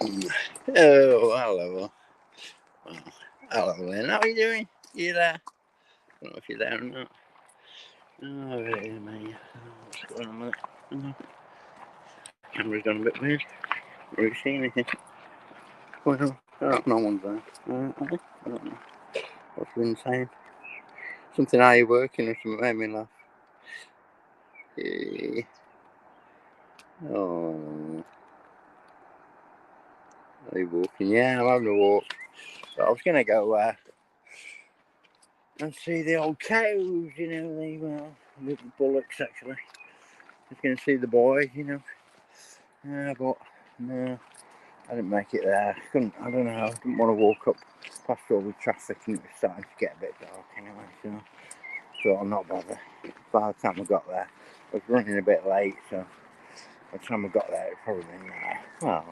Oh, hello. Oh, hello, Lynn. How are you doing? You there? I don't know if you're there or not. Oh, it is, mate. What's going on with it? Camera's gone a bit weird. Have you seen anything? Well, no one's there. I don't know. What's Lynn saying? Something, are you working or something? Made me laugh. Oh. Are you walking? Yeah, I'm having a walk. But I was going to go and see the old cows, you know, the little bullocks actually. I was going to see the boys, you know. But no, I didn't make it there. I don't know, I didn't want to walk up past all the traffic and it was starting to get a bit dark anyway, so I'm not bothered. By the time I got there, I was running a bit late, so by the time I got there, it probably been, well,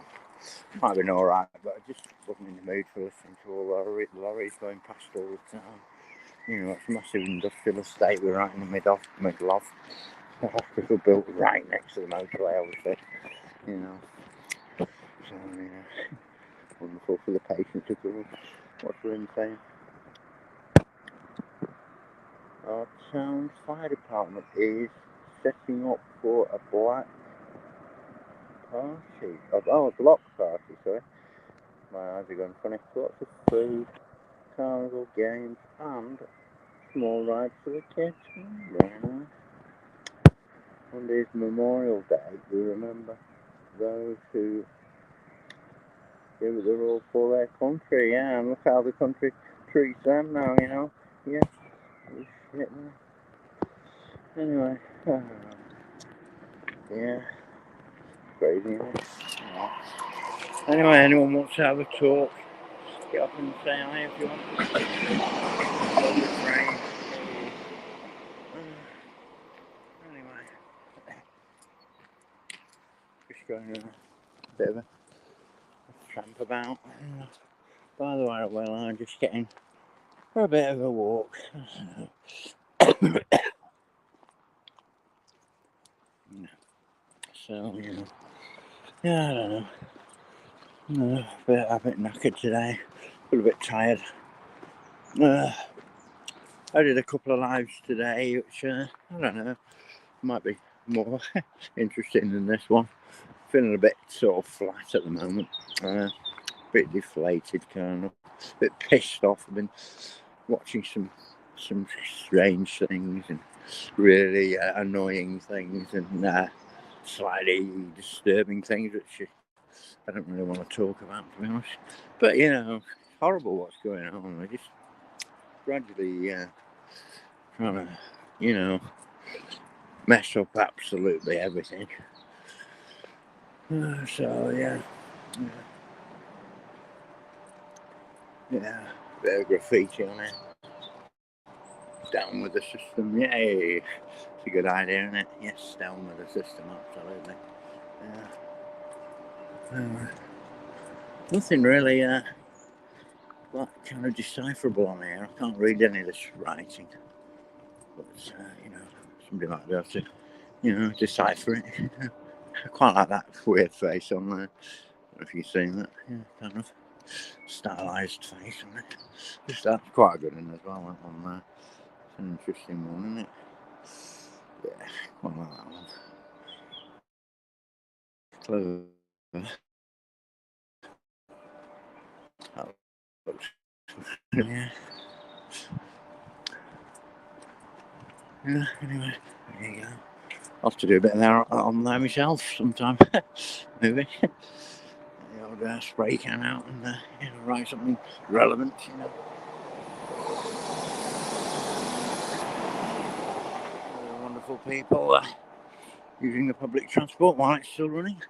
might have been alright, but I just wasn't in the mood for listening to all the lorries going past all the time. You know, it's a massive industrial estate we're right in the middle of. The hospital built right next to the motorway, obviously, you know. So, yeah, wonderful for the patients of course. What's Lynn saying? Our town fire department is setting up for a black party. Oh, a block party, sorry. My eyes are going funny. Lots of food, carnival games, and small rides for the kids. Yeah. Monday's Memorial Day. We remember those who gave their all for their country. Yeah, and look how the country treats them now, you know. Yeah. Shit, man. Anyway, yeah, crazy, isn't it? Yeah. Anyway, anyone wants to have a talk, get up and say hi if you want. Anyway, just going a bit of a tramp about. By the way, well, I'm just getting for a bit of a walk. So, you know, yeah, I don't know. A bit knackered today, a little bit tired. I did a couple of lives today, which, I don't know, might be more interesting than this one. Feeling a bit sort of flat at the moment, a bit deflated, kind of, a bit pissed off. I've been watching some strange things and really annoying things and slightly disturbing things, which I don't really want to talk about, to be honest. But, you know, it's horrible what's going on. I just gradually trying to, you know, mess up absolutely everything. So, yeah. Yeah, bit of graffiti on it. Down with the system, yay! It's a good idea, isn't it? Yes, down with the system, absolutely. Yeah. Nothing really like kind of decipherable on here. I can't read any of this writing, but you know, somebody might be able to, you know, decipher it. I quite like that weird face on there. I don't know if you've seen that. Yeah, kind of stylized face on it. Just that's quite a good one as well. That one there. It's an interesting one, isn't it? Yeah, quite like that one. Clever. Yeah. Yeah, anyway, there you go. I'll have to do a bit of that on there myself sometime. Maybe. The old spray can out and you know, write something relevant, you know. Wonderful people using the public transport while it's still running.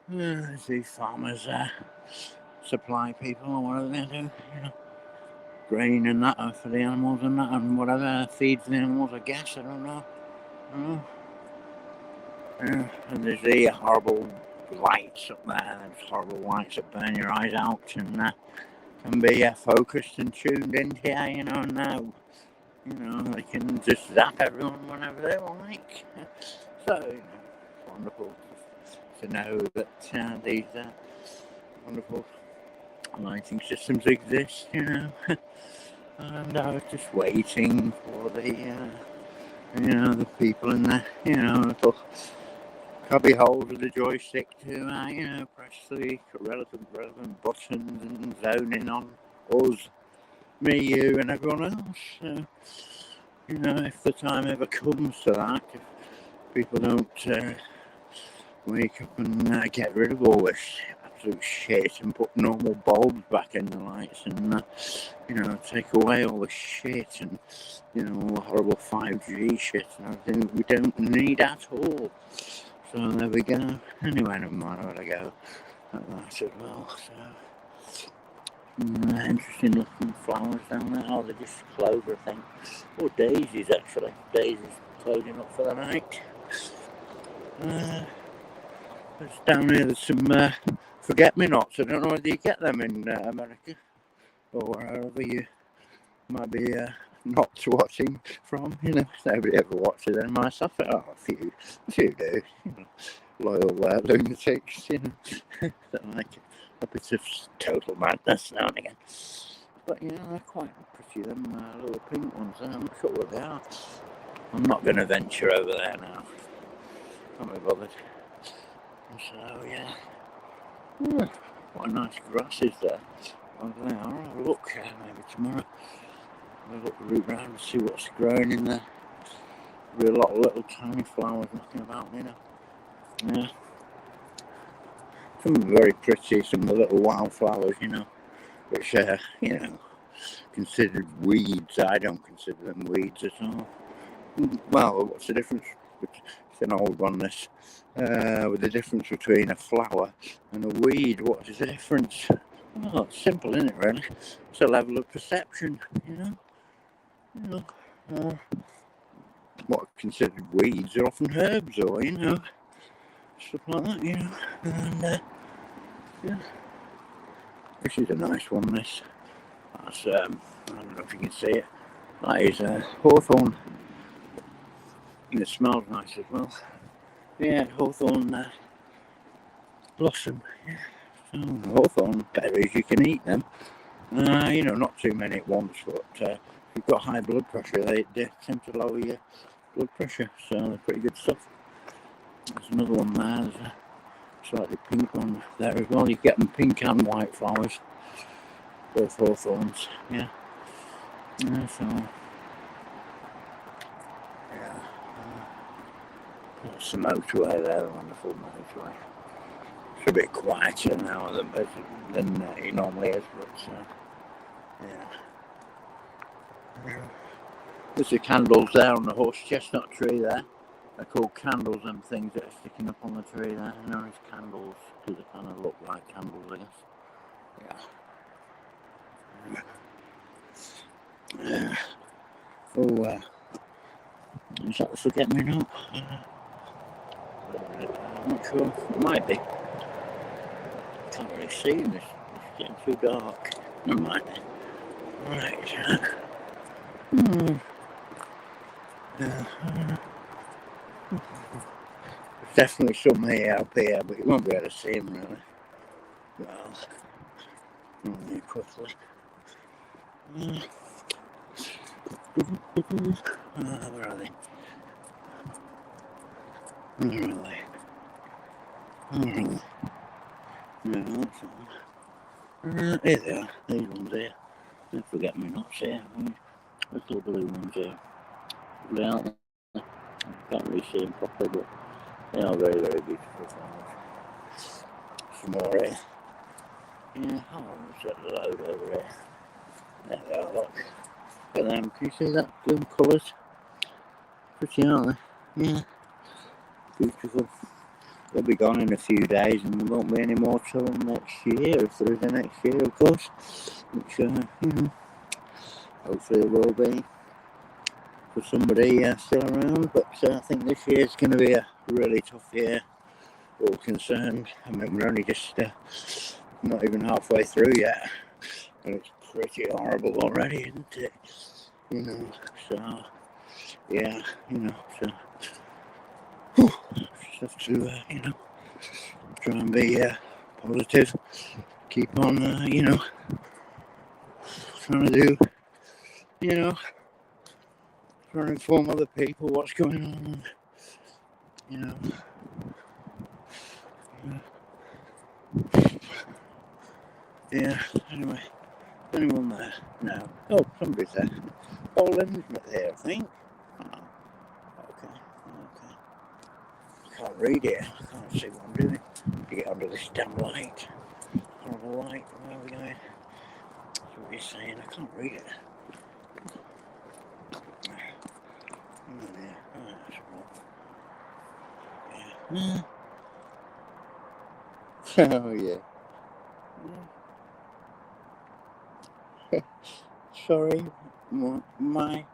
The farmers supply people or whatever they do, you know. Grain and that for the animals and that and whatever, feed for the animals, I guess, I don't know. And there's the horrible lights up there, there's horrible lights that burn your eyes out and can be focused and tuned in here, you know, now. You know, they can just zap everyone whenever they like. So, you know, it's wonderful to know that these wonderful lighting systems exist, you know. And I was just waiting for the, the people in the, little cubby holes with the joystick to, press the relevant buttons and zone in on us, me, you, and everyone else. So, if the time ever comes to that, if people don't wake up and get rid of all this absolute shit and put normal bulbs back in the lights and, take away all the shit and, all the horrible 5G shit and everything we don't need at all. So there we go. Anyway, never mind, I'll go at that as well. So, interesting looking flowers down there. Oh, they're just clover, I think. Or daisies, actually. Daisies closing up for the night. Down here there's some forget-me-nots. I don't know whether you get them in America or wherever you might be not watching from. Nobody ever watches them myself. Oh, a few do. Loyal lunatics, that like a bit of total madness now and again. But they're quite pretty. Them little pink ones. I'm not sure what they are. I'm not going to venture over there now. Can't be bothered. So yeah, what a nice grasses there. Well, they are. I'll have a look maybe tomorrow. I'll look root round and see what's growing in there. There'll be a lot of little tiny flowers knocking about, Yeah. Some are very pretty, some of the little wildflowers, which considered weeds. I don't consider them weeds at all. Well, what's the difference? It's an old one, this. With the difference between a flower and a weed. What is the difference? Well, it's simple, isn't it, really? It's a level of perception, what are considered weeds are often herbs or, stuff like that, And, this is a nice one, this. That's, I don't know if you can see it. That is hawthorn. And it smells nice as well. Yeah, hawthorn blossom. Yeah. So, hawthorn berries, you can eat them. Not too many at once, but if you've got high blood pressure, they tend to lower your blood pressure. So they're pretty good stuff. There's another one there. There's a slightly pink one there as well. You get them pink and white flowers. Both hawthorns. Yeah. So. That's the motorway there, the wonderful motorway. It's a bit quieter now than it normally is, but yeah. There's the candles there on the horse chestnut tree there. They're called candles, and things that are sticking up on the tree there. They're as candles because they kind of look like candles, I guess. Yeah. Oh, is that the forget-me-not? I'm not sure. It might be. Can't really see this. It's getting too dark. It might be. Right. There's definitely some here up here, but you won't be able to see them really. Well, only quickly. Where are they? Where are they? No, that's not. Here they are. These ones here. Don't forget me not here. Little blue ones here. They aren't. Can't really see them properly, but they are very, very beautiful flowers. Some more here. Yeah, oh, there's a load over here. There they are, look. Look at them. Can you see that? Them colours? Pretty, aren't they? Yeah. Beautiful. They'll be gone in a few days, and there won't be any more till next year, if there is a next year, of course. Which, hopefully there will be for somebody still around. But I think this year's going to be a really tough year, all concerned. I mean, we're only just not even halfway through yet, and it's pretty horrible already, isn't it? So yeah, so just have to, try and be positive keep on, you know, trying to do, you know, trying to inform other people what's going on, you know. Yeah, anyway, anyone there? No. Oh, somebody's there. Oh, Lynn's not there, I think. Oh, okay. I can't read it. I can't see what I'm doing. To get under this damn light. Horrible light. Where are we going? That's what he's saying. I can't read it. Oh, dear. Oh, that's wrong. Yeah. Oh, yeah. Sorry, my what?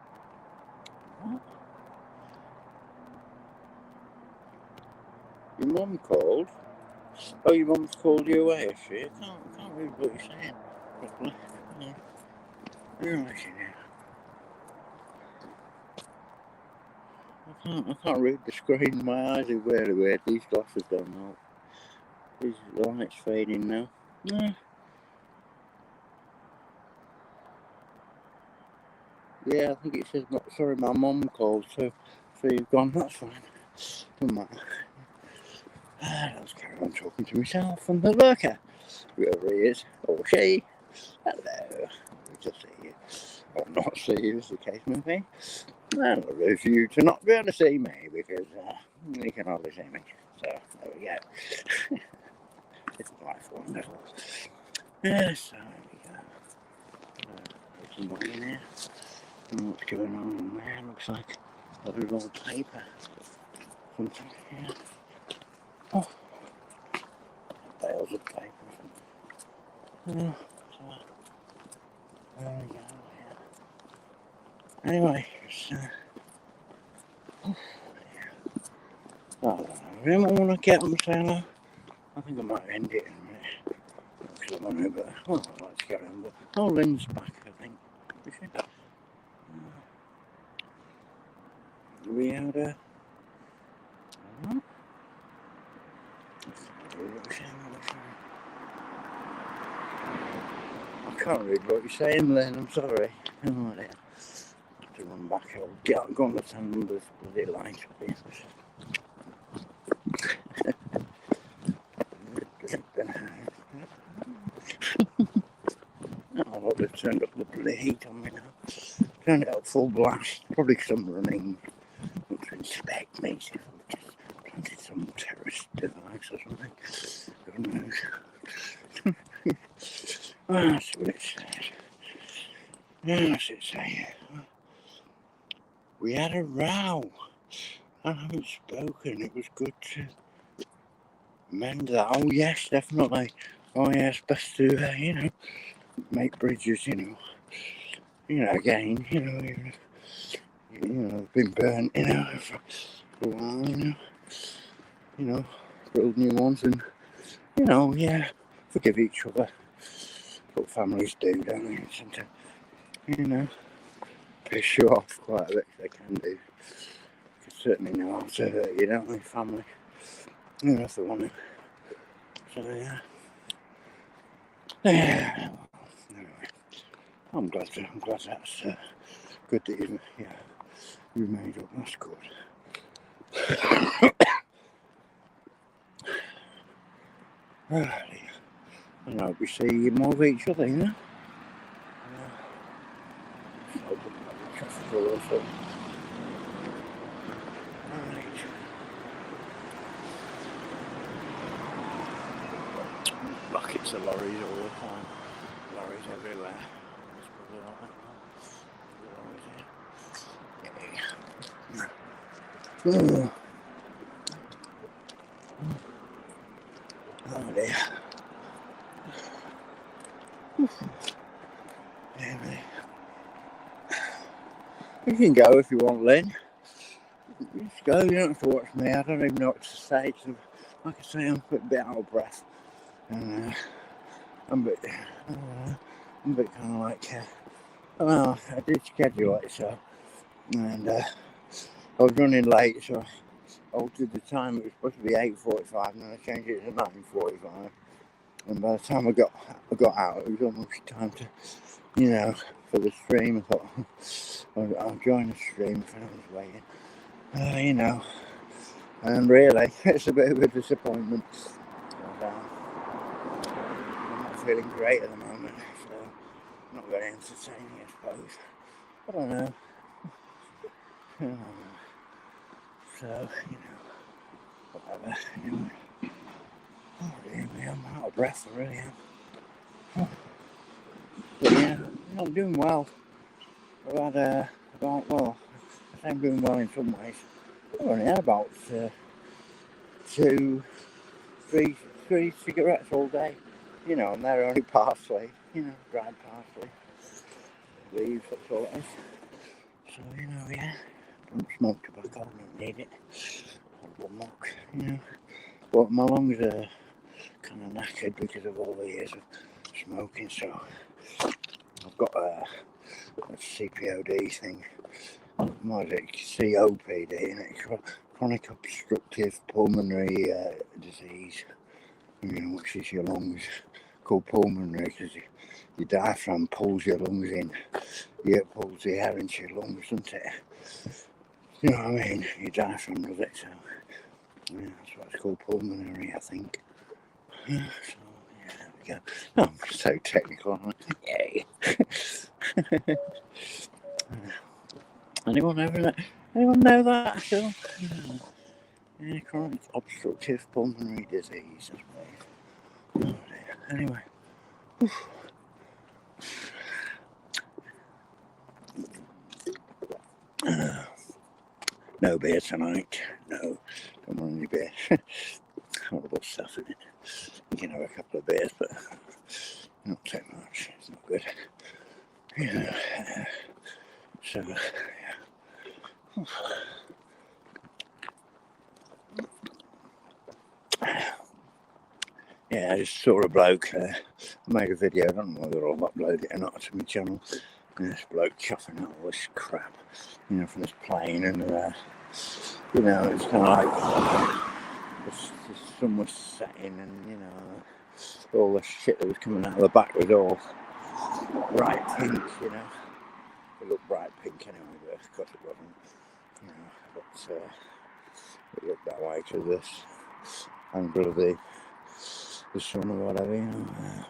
Your mum called? Oh, your mum's called you away, is she? I can't read what you're saying properly. Yeah. I can't read the screen. My eyes are very weird. These glasses don't help. These lights fading now. Yeah. Yeah, I think it says, sorry, my mum called, so you've gone, that's fine. Doesn't matter. Let's carry on talking to myself and the lurker, whoever he is, or she. Hello. Good to see you. Or not see you, as the case may be. And I'll lose you to not be able to see me, because you can hardly see me. So, there we go. It's life wonderful. Yeah, so there we go. There's somebody in here. What's going on in there? Looks like a little old paper. Something here. Oh, bales of paper. Yeah, so there we go. Yeah. Anyway, it's, I want to get on the channel. I think I might end it in a minute. Because I'm on over. Oh, let's get on. Oh, Lynn's back, I think. Is she? We had a. I can't read what you're saying, Lynn. I'm sorry. Oh, dear. I have to run back. I'll go on the time of the light up here. Oh, look, they've turned up the bloody heat on me now. Turned it up full blast. Probably because I'm running to inspect me. See if I've just planted some terrorist device or something. God knows. That's what it says. Yes, it says. We had a row. I haven't spoken. It was good to mend that. Oh, yes, definitely. Oh, yes, best to, you know, make bridges, you know, again, you know, been burnt, you know, for a while, you know, build new ones and, you know, yeah, forgive each other. What families do, don't they? Sometimes, you know, piss you off quite a bit, they can do. They certainly know how to hurt you, don't they, family? You know, if they want to. So, yeah. Yeah. Anyway, I'm glad that's good that you made up. That's good. And I hope we see more of each other, you know. Buckets of lorries all the time. Lorries everywhere. Oh dear. You can go if you want, Lynn. Just go, you don't have to watch me. I don't even know what to say. So, like I say, I'm a bit out of breath. And I'm a bit kind of like, well, I did schedule it, so, and I was running late, so I altered the time. It was supposed to be 8:45, and then I changed it to 9:45. And by the time I got out, it was almost time to, you know, for the stream. I thought I'll join the stream if I was waiting. You know, and really, it's a bit of a disappointment. But, I'm not feeling great at the moment, so not very entertaining, I suppose. I don't know. So, you know, whatever. Anyway. Oh, dear me, I'm out of breath, I really am. But yeah, I'm doing well. I've had well, I'm doing well in some ways. I've only had about 2, 3 cigarettes all day. You know, and they're only parsley, you know, dried parsley. Leaves, that's all it is. So, you know, yeah, don't smoke tobacco, I don't need it. Horrible mock, you know. But my lungs are kind of knackered because of all the years of smoking, so I've got a CPOD thing. What is it? COPD, and it's chronic obstructive pulmonary disease, you know, which is your lungs, called pulmonary because your diaphragm pulls your lungs in. It pulls the air into your lungs, doesn't it? You know what I mean? Your diaphragm does it, so yeah, that's what it's called, pulmonary, I think. So yeah, there we go. Oh, I'm so technical, aren't I? Yay! Anyone know that? So, yeah, chronic obstructive pulmonary disease, I suppose. Anyway. No beer tonight. No, don't want any beer. Horrible stuff in it. You can have a couple of beers, but not too much. It's not good. Yeah. So, yeah, I just saw a bloke. I made a video. I don't know whether I'll upload it or not to my channel. And this bloke chuffing out all this crap, you know, from this plane, and you know, it's kind of like the sun was setting, and you know, all the shit that was coming out of the back was all bright pink, you know. It looked bright pink anyway, but of course it wasn't, you know. But it looked that way to this angle of the sun or whatever, you know.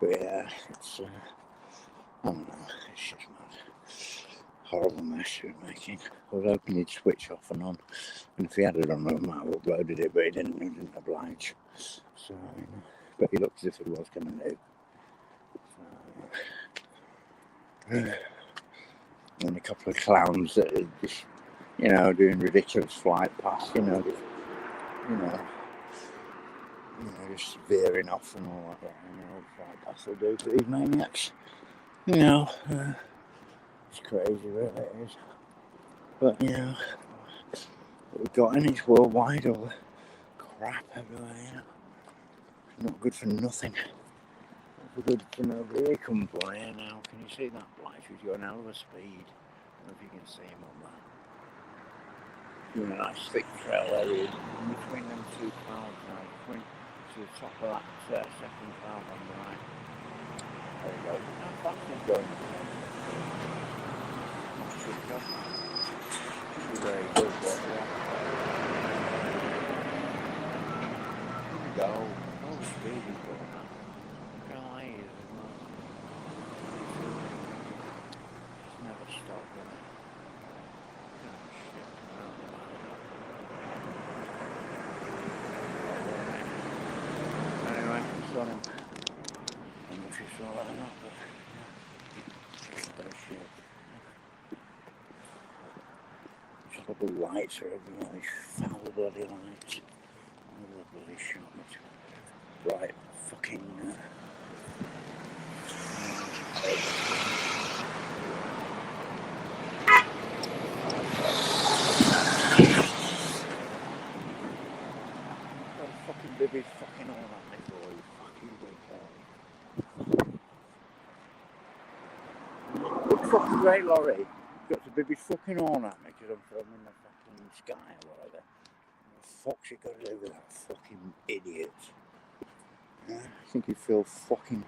But yeah, it's I don't know, it's just mad. Horrible mess he was making. I was hoping he'd switch off and on, and if he had it on, I might have uploaded it, but he didn't oblige. So, but he looked as if he was going to do. So, and a couple of clowns that are just, you know, doing ridiculous flight past, you know, just veering off and all like that, you know, flight past they'll do for these maniacs. You know, it's crazy, really, it is. But, you know, what we've got in it's worldwide, all the crap everywhere, you know. It's not good for nothing. Not good for nobody. Here comes one here now. Can you see that flash? He's going out of speed. I don't know if you can see him on that. Doing a nice thick trail there, in between them two clouds now, to the top of that second cloud on the right. There we go. How fast is going? Very good, but yeah. Here we go. Oh, speed is going up. Look how high he is as well. It's never stopped, does it? Oh, shit. Anyway, it's on him. I don't know if you saw that or not, but shit. All the lights are everywhere, these foul bloody lights. All the bloody shot. Right, fucking. Fucking baby's fucking all at me, boy. Fucking fucking great lorry. Got the baby's fucking on at me because I'm filming the fucking sky or whatever. What the fuck's it got to do with that fucking idiot? Yeah. think he'd feel fucking,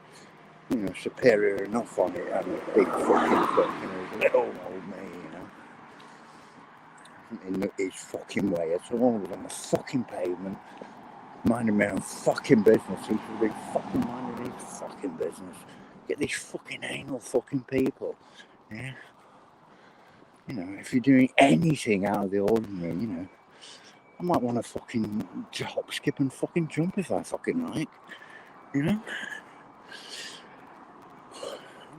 you know, superior enough on it, having a big fucking foot, you know, little old me, you know. In his fucking way at all. I was on the fucking pavement, minding my own fucking business. He should be fucking minding his fucking business. Get these fucking anal fucking people, yeah. You know, if you're doing anything out of the ordinary, you know, I might want to fucking hop, skip, and fucking jump if I fucking like, you know.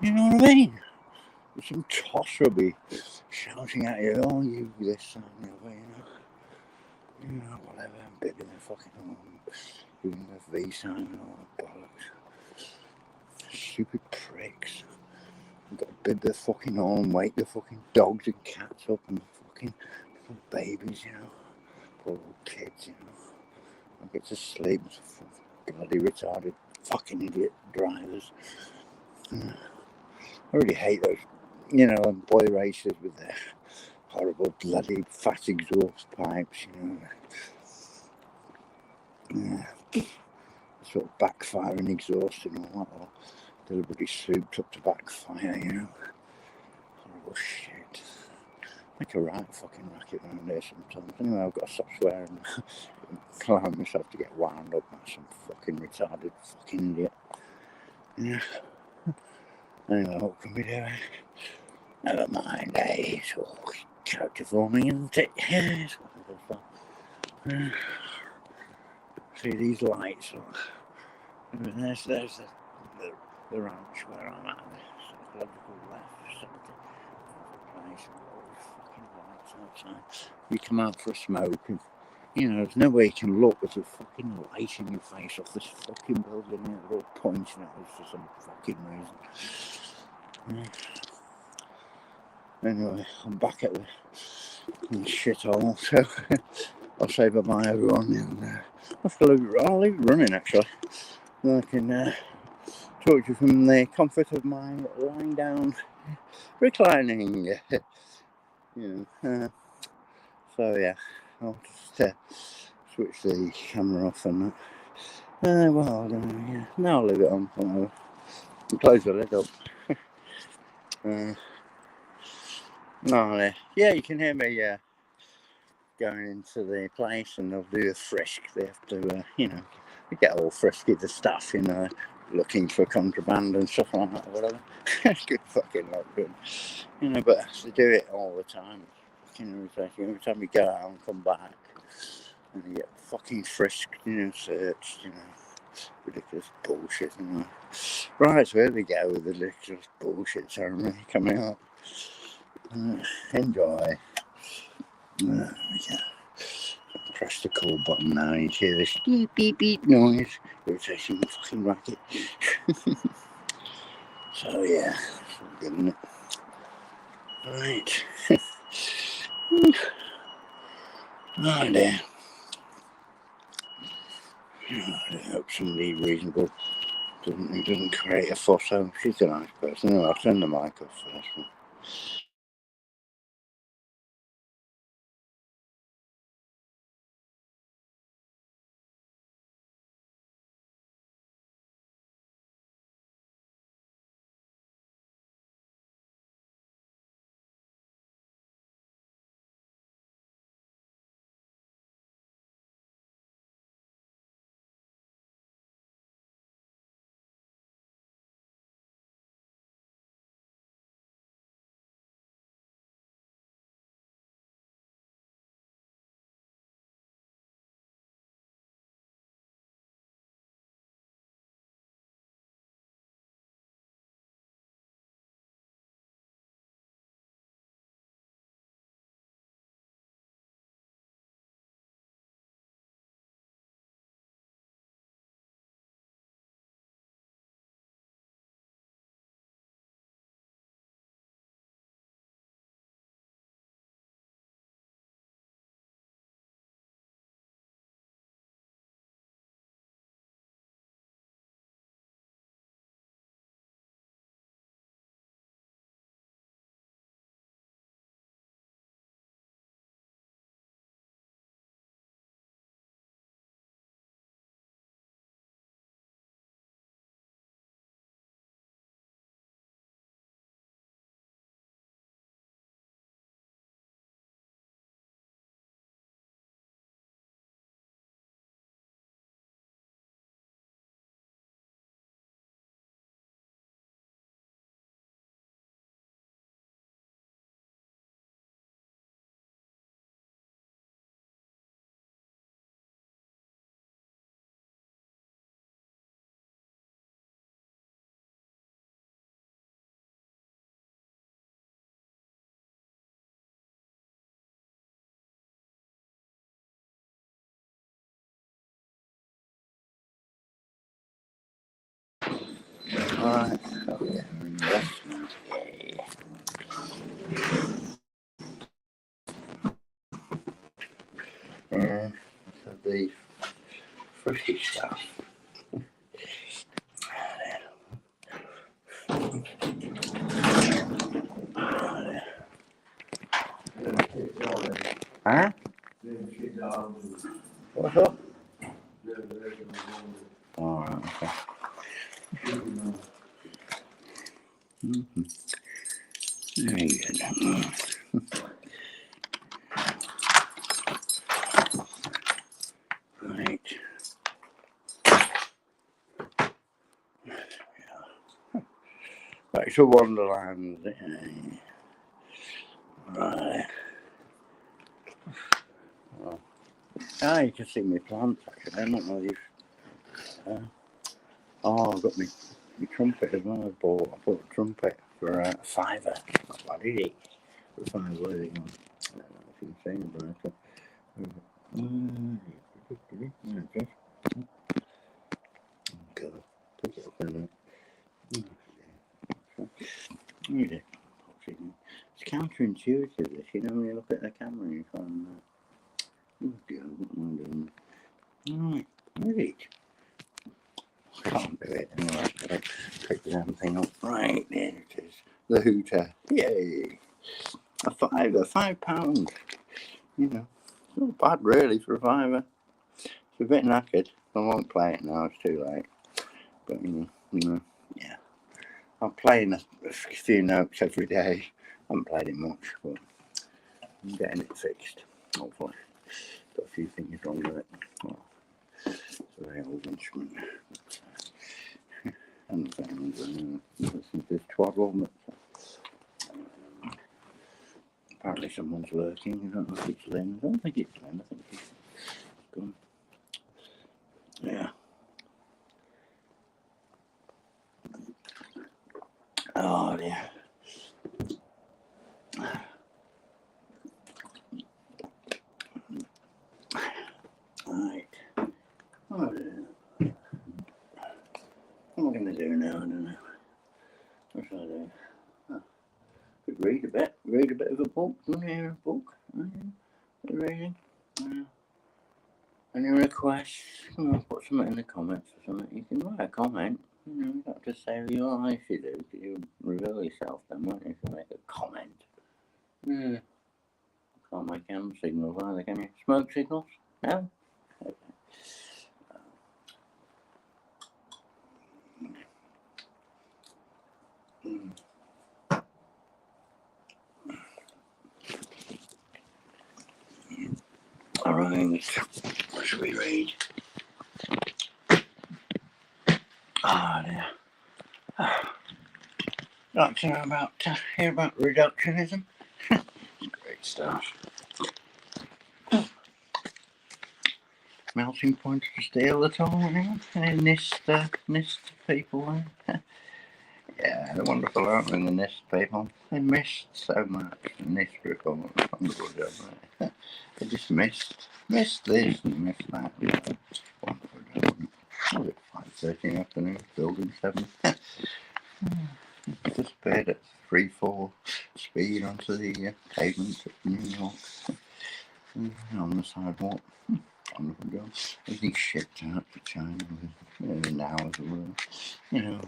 You know what I mean? Some tosser will be shouting at you, oh, you this and the other, you know, whatever, bibbing the fucking home, doing the V sign and all that bollocks. Stupid pricks. You've got to bib the fucking home, wake the fucking dogs and cats up and fucking little babies, you know, poor little kids, you know. I get to sleep, bloody retarded fucking idiot drivers. I really hate those, you know, boy racers with their horrible bloody fat exhaust pipes, you know. Sort of backfiring exhaust and all that, or deliberately souped up to backfire, you know. Horrible shit. Make a right fucking racket around here sometimes. Anyway, I've got to stop swearing and allow myself to get wound up by some fucking retarded fucking idiot. Yeah. Anyway, what can we do? Never mind, it's all character forming, isn't it? Yes. See these lights? There's the ranch where I'm at. Logical left, place, all these fucking lights outside. You come out for a smoke, and you know, there's no way you can look. There's a fucking light in your face off this fucking building. They're all pointing at us for some fucking reason. Anyway, I'm back at the shithole, so I'll say bye-bye everyone, and I'll leave it running actually. I can talk to you from the comfort of my lying down, reclining, you know. So yeah, I'll just switch the camera off and well, I don't know, yeah. Now I'll leave it on, whatever. And close the lid up. No, yeah, you can hear me going into the place, and they'll do a frisk. They have to, you know, they get all frisky, the staff, you know, looking for contraband and stuff like that, or whatever. Good fucking luck, good. You know, but they do it all the time. You know, every time you go out and come back, and you get fucking frisked, you know, searched, you know. Ridiculous bullshit, you know. Right, so here we go with the ridiculous bullshit ceremony coming up. Enjoy. There we go. Press the call button now. You hear this beep beep beep noise. Irritating fucking racket. So yeah, it's all good, isn't it? Right. Oh dear. I hope somebody reasonable doesn't create a fuss. So she's a nice person. Anyway, I'll turn the mic off for this one. Alright, so yeah, we're in the left now. Yay. Yeah, so the frisky stuff. Huh? What's up? Alright, okay. Very good. Right. Back to Wonderland. Right. Oh. Ah, you can see my plants actually. I don't know if oh, I've got my trumpet as well. I bought a trumpet for a fiver. Not bad, is it? For a fiver, what is it? I don't know if you can see it, but God, pick it up in a minute. It's counterintuitive, this, you know, when you look at the camera and you find that. Oh dear, what am I doing? Alright, where is it? I can't do it anyway. I've got to pick the damn thing up. Right, there it is. The hooter. Yay! A fiver, £5. You know, it's not bad really for a fiver. It's a bit knackered. I won't play it now, it's too late. But you know, yeah. I'm playing a few notes every day. I haven't played it much, but I'm getting it fixed, hopefully. Got a few things wrong with it. Well, it's a very old instrument. And there's twaddle, but apparently someone's lurking. I don't know if it's Lynn. I don't think it's Lynn. I think she's gone. Yeah. Oh dear. Right. Oh dear. What am I going to do now? I don't know. What should I do? Oh, could read a bit of a book. Yeah, a book. Reading. Any requests? Put something in the comments or something. You can write a comment. You know, you don't have to say who you are if you do. You reveal yourself then, won't you? If you make a comment. Yeah. Can't make hand signals either, can you? Smoke signals? No? Okay. Alright, what should we read? Ah, dear. Like to hear about reductionism? Great stuff. Melting point of steel at all, anyone? Any NIST people there? Yeah, they're wonderful, aren't they, the NIST people? They missed so much, the NIST report. Wonderful job, right? They just missed this and missed that. Wonderful job. What was it, 5:30 in the afternoon, building 7? Disappeared at 3-4 speed onto the pavement of New York. On the sidewalk. Wonderful job. Everything's shipped out to China within hours or whatever. You know,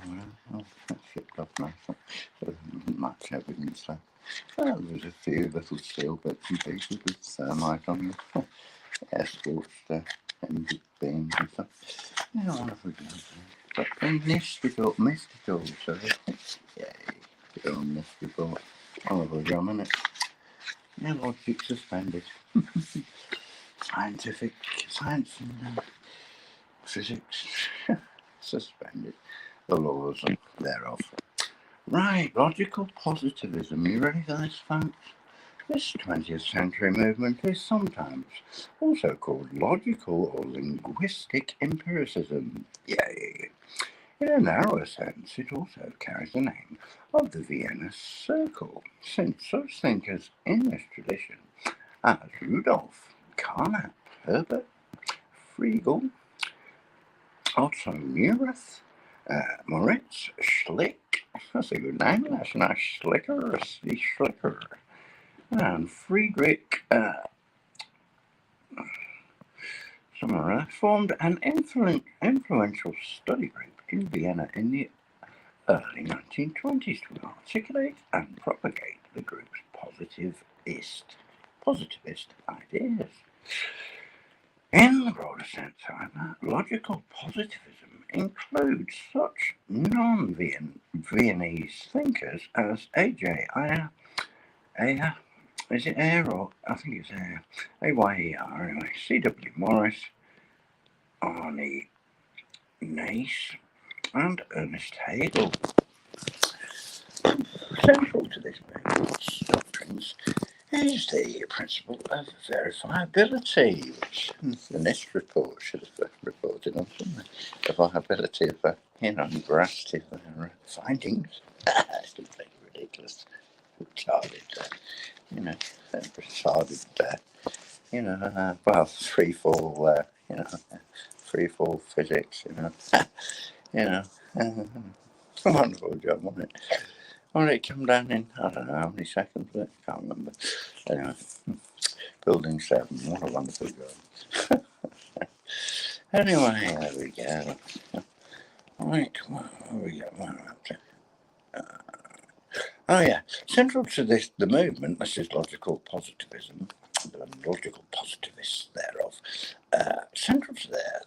that's shipped off now. So it doesn't match evidence left. Well, there's a few little steel bits and pieces with thermite on them. Air scorched engine beams and stuff. Yeah, wonderful job. But they missed it all, so yay. Good on this report. Wonderful job, isn't it? Yeah, logic suspended. Science and physics suspended. The laws thereof. Right, logical positivism. You ready for this, folks? This 20th century movement is sometimes also called logical or linguistic empiricism. Yay! In a narrower sense, it also carries the name of the Vienna Circle, since such thinkers in this tradition as Rudolf Carnap, Herbert Friegel, Otto Neurath, Moritz Schlick. That's a good name. That's a nice slicker. The Schlicker. And Friedrich Sommer formed an influential study group in Vienna in the early 1920s to articulate and propagate the group's positivist ideas. In the broader sense, however, logical positivism includes such non-Viennese thinkers as A.J. Ayer, is it Ayer or I think it's Ayer, A-Y-E-R anyway, C.W. Morris, Arnie Nace, and Ernest Hegel. Central to this movement's doctrines is the principle of verifiability, which the NIST report should have reported on, the viability of and veracity of their findings. It's completely ridiculous. Retarded, retarded, well, free fall physics, wonderful job, wasn't it? Well, it come down in, I don't know how many seconds, but I can't remember. Anyway, Building 7, what a wonderful job. Anyway, there we go. Right, what have we got? What am I up to? Oh yeah, central to the movement, this is logical positivism, the logical positivists thereof, central to their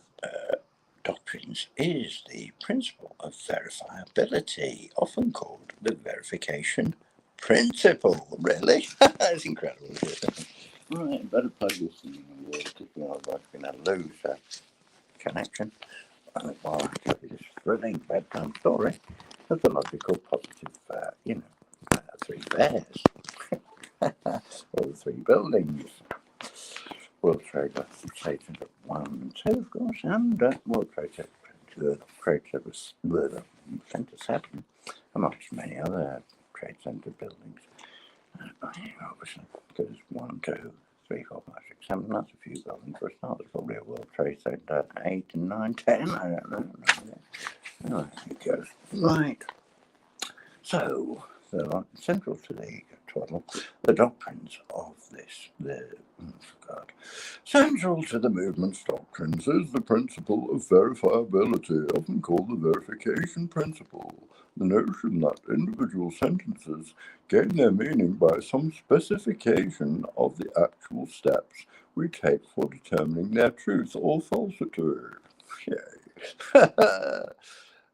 doctrines is the principle of verifiability, often called the verification principle. Really? That's incredible, isn't it? Right, better plug this in the wall because I'm going to lose connection. While I tell you this thrilling bedtime story of the logical positive, three bears, or the three buildings. World Trade Center 1 and 2, of course, and World Trade Center Center 7, amongst many other Trade Center buildings. Obviously, because 1, 2, 3, 4, 5, 6, 7, that's a few buildings for a start. There's probably a World Trade Center 8 and 9, 10, I don't know. Anyway, it goes. Right. So, central to the twaddle, the doctrines of central to the movement's doctrines is the principle of verifiability, often called the verification principle. The notion that individual sentences gain their meaning by some specification of the actual steps we take for determining their truth or falsity. Yay.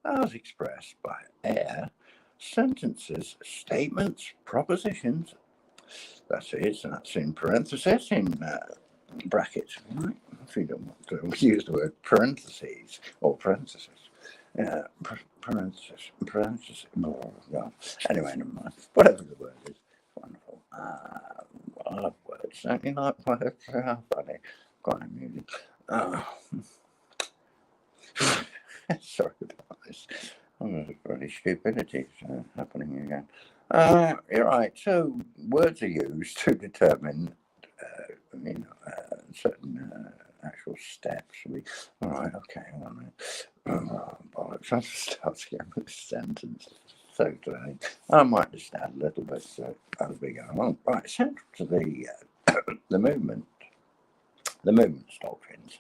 As expressed by Ayer, sentences, statements, propositions, that's in parentheses, in brackets, right? If you don't want to use the word parentheses or parentheses. Parentheses. Oh, no. Anyway, never mind. Whatever the word is, wonderful. I love words. Don't you like words? How funny. Quite amusing. Sorry about this. Really stupidity happening again. You're right. So words are used to determine, certain actual steps. All right. Okay. 1 minute. Bollocks! I'll start again with a sentence. So today, I might understand a little bit as we go along. Right. Central to the movement, the movement's doctrines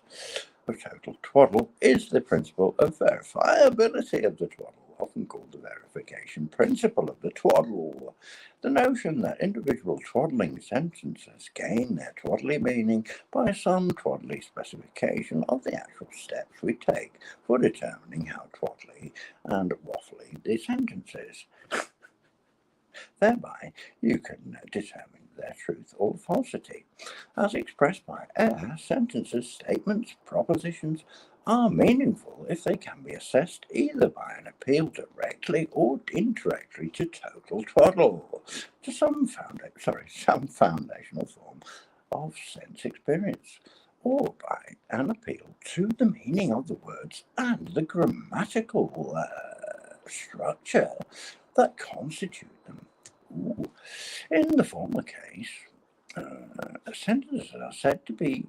of total twaddle is the principle of verifiability of the twaddle, often called the verification principle of the twaddle. The notion that individual twaddling sentences gain their twaddly meaning by some twaddly specification of the actual steps we take for determining how twaddly and waffly the sentence is. Thereby, you can determine their truth or falsity. As expressed by Ayer, sentences, statements, propositions are meaningful if they can be assessed either by an appeal directly or indirectly to total twaddle, to some foundational form of sense experience, or by an appeal to the meaning of the words and the grammatical structure that constitute them. In the former case, sentences are said to be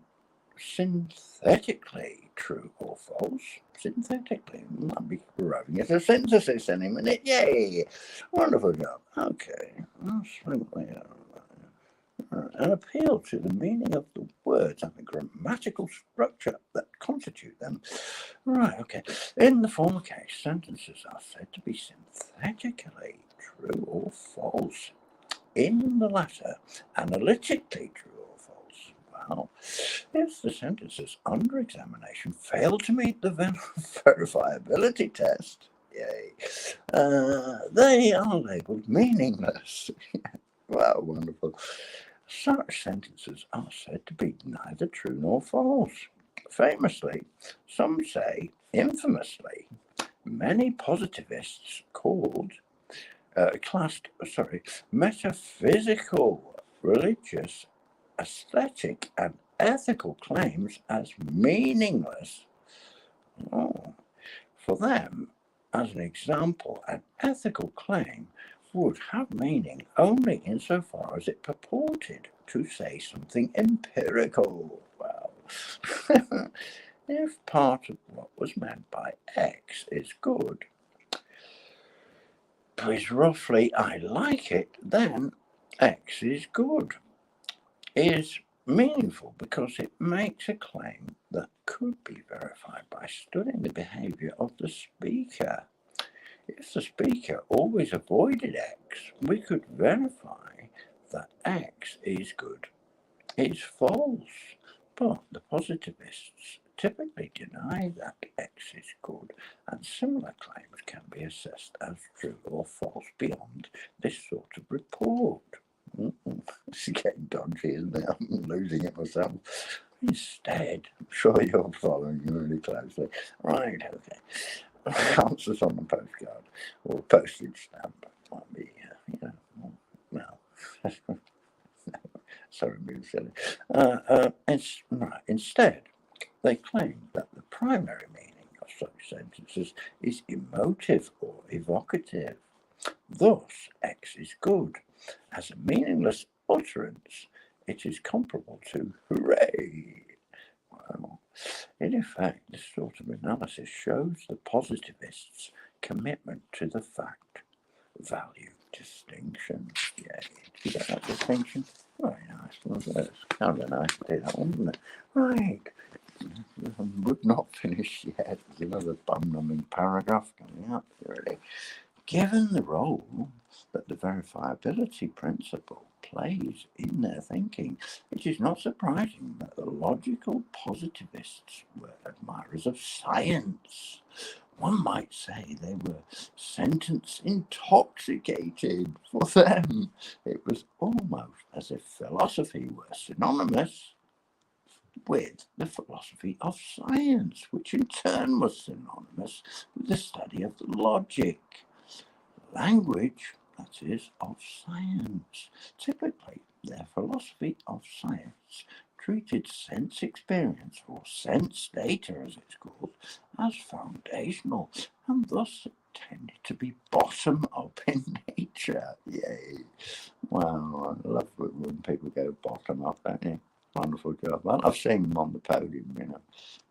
synthetically true or false synthetically. Might be arriving at a synthesis any minute. Yay! Wonderful job. Okay. Absolutely. An appeal to the meaning of the words and the grammatical structure that constitute them. Right, okay. In the former case, sentences are said to be synthetically true or false. In the latter, analytically true or false. Well, if the sentences under examination fail to meet the verifiability test, yay, they are labelled meaningless. Wow, wonderful. Such sentences are said to be neither true nor false. Famously, some say infamously, many positivists classed metaphysical, religious, aesthetic, and ethical claims as meaningless. Oh. For them, as an example, an ethical claim would have meaning only insofar as it purported to say something empirical. Well, if part of what was meant by X is good, is roughly I like it, then X is good, is meaningful because it makes a claim that could be verified by studying the behavior of the speaker. If the speaker always avoided X, we could verify that X is good, is false. But the positivists typically deny that X is good, and similar claims can be assessed as true or false beyond this sort of report. It's getting dodgy, isn't it? I'm losing it myself. Instead, I'm sure you're following really closely. Right, okay. Answers on the postcard or a postage stamp might be, well, sorry, being silly. Instead, they claim that the primary meaning of such sentences is emotive or evocative. Thus, X is good. As a meaningless utterance, it is comparable to hooray. Well, in effect, this sort of analysis shows the positivists' commitment to the fact-value distinction. Yeah, did you get that distinction? Very nice. Well, that's kind of nice to do that one, wasn't it? Right. We've not finished yet. There's another bum-numbing paragraph coming up, really. Given the role that the verifiability principle plays in their thinking, it is not surprising that the logical positivists were admirers of science. One might say they were sentence intoxicated. For them, it was almost as if philosophy were synonymous with the philosophy of science, which in turn was synonymous with the study of the logic. Language, that is, of science. Typically, their philosophy of science treated sense experience, or sense data as it's called, as foundational, and thus tended to be bottom up in nature. Yay. Wow, I love it when people go bottom up, don't you? Wonderful job. I love seeing them on the podium, when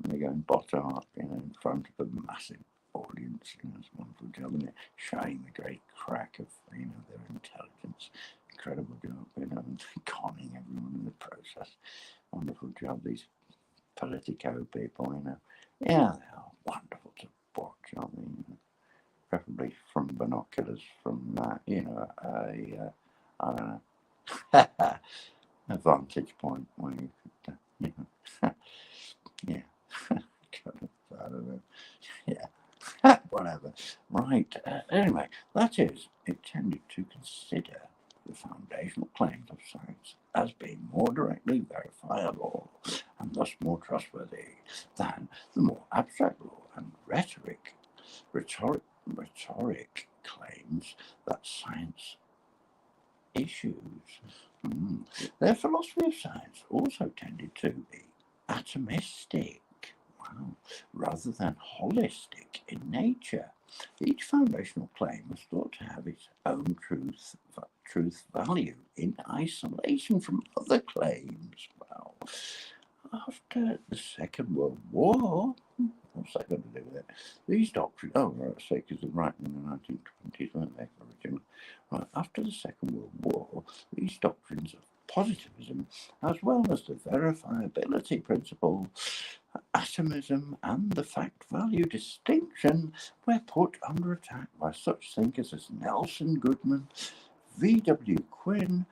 they're going bottom up, in front of a massive audience. It's a wonderful job, and showing the great crack of their intelligence. Incredible job, and conning everyone in the process. Wonderful job, these Politico people, Yeah, they are wonderful to watch, aren't they? Preferably from binoculars, from I don't know, a vantage point where you could, yeah. I don't know. Yeah. Whatever. Right. Anyway, that is, it tended to consider the foundational claims of science as being more directly verifiable and thus more trustworthy than the more abstract law and rhetoric claims that science issues. Their philosophy of science also tended to be atomistic, rather than holistic in nature. Each foundational claim was thought to have its own truth value in isolation from other claims. after the Second World War, what's that got to do with it? These doctrines, oh, right, I say, because they're writing in the 1920s, weren't they, originally? Right, after the Second World War, these doctrines of positivism, as well as the verifiability principle, atomism, and the fact-value distinction, were put under attack by such thinkers as Nelson Goodman, V.W. Quinn,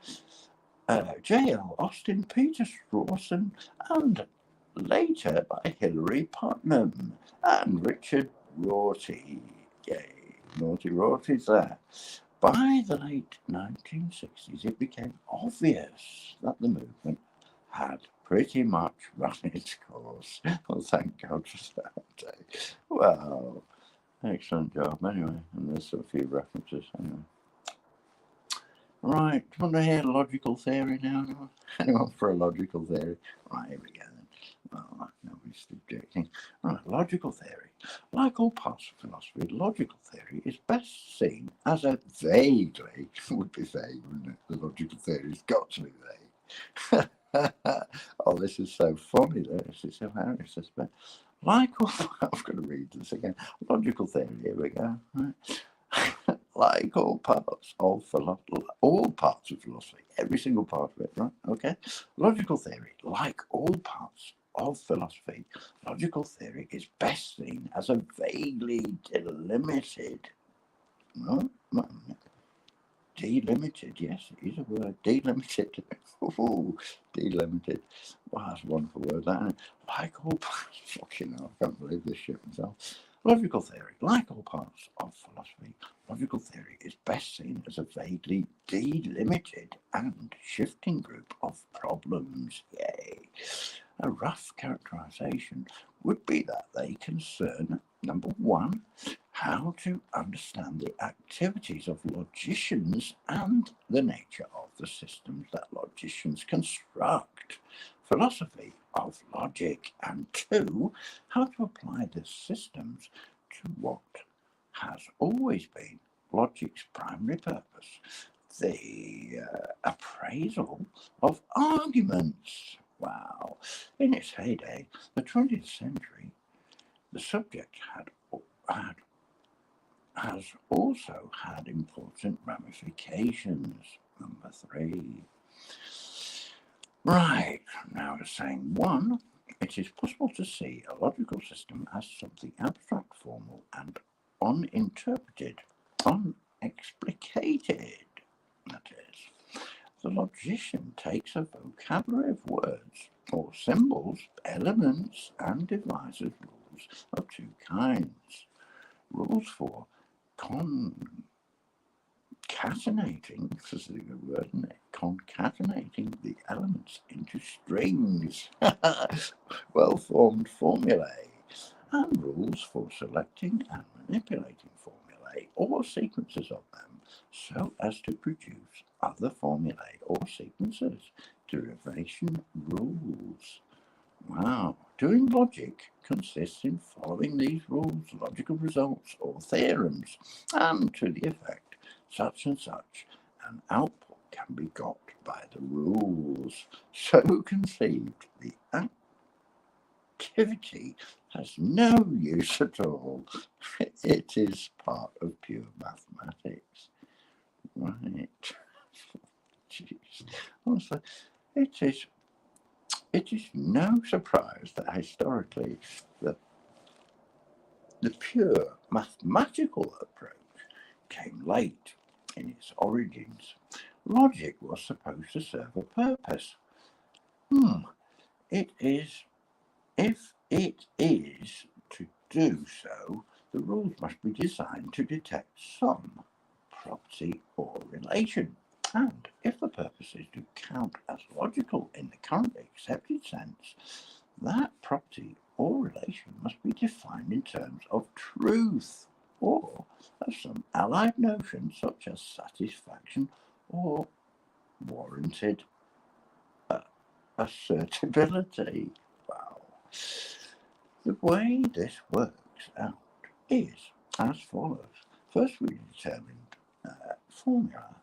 J.L. Austin, Peter Strawson, and later by Hilary Putnam and Richard Rorty. Yay, naughty Rorty's there. By the late 1960s, it became obvious that the movement had pretty much run its course. Well, thank God for that. Well, excellent job anyway, and there's a few references anyway. Right, do you want to hear logical theory now? Anyone for a logical theory? Right, here we go then. Well, nobody's objecting. Right, logical theory. Like all parts of philosophy, logical theory is best seen as a vaguely, would be vague, wouldn't it? The logical theory's got to be vague. Oh, this is so funny, this is hilarious, this bit. Like all, I've got to read this again. Logical theory, here we go. Right. Like all parts of philosophy, every single part of it, right? Okay. Logical theory, like all parts of philosophy, logical theory is best seen as a vaguely delimited, delimited, yes, it is a word, delimited. Ooh, delimited. Wow, that's a wonderful word, that, isn't it? Like all parts, fucking hell, I can't believe this shit myself. Logical theory, like all parts of philosophy, logical theory is best seen as a vaguely delimited and shifting group of problems. Yay. A rough characterization would be that they concern, number one, how to understand the activities of logicians and the nature of the systems that logicians construct. Philosophy of logic, and two, how to apply the systems to what has always been logic's primary purpose, the appraisal of arguments. Wow. In its heyday, the 20th century, the subject has also had important ramifications. Number three. Right, now we're saying one, it is possible to see a logical system as something abstract, formal, and uninterpreted, unexplicated. That is, the logician takes a vocabulary of words or symbols, elements, and devises rules of two kinds. Rules for concatenating, this is a good word, isn't it? Concatenating the elements into strings, well-formed formulae, and rules for selecting and manipulating formulae or sequences of them so as to produce other formulae or sequences, derivation rules. Wow. Doing logic consists in following these rules, logical results, or theorems, and to the effect such and such an output can be got by the rules. So conceived, the activity has no use at all. It is part of pure mathematics. Right. Jeez. Also, it is no surprise that historically the pure mathematical approach came late in its origins. Logic was supposed to serve a purpose. It is, if it is to do so, the rules must be designed to detect some property or relation. And if the purpose is to count as logical in the currently accepted sense, that property or relation must be defined in terms of truth or of some allied notion such as satisfaction or warranted assertability. Wow. The way this works out is as follows. First, we determined formula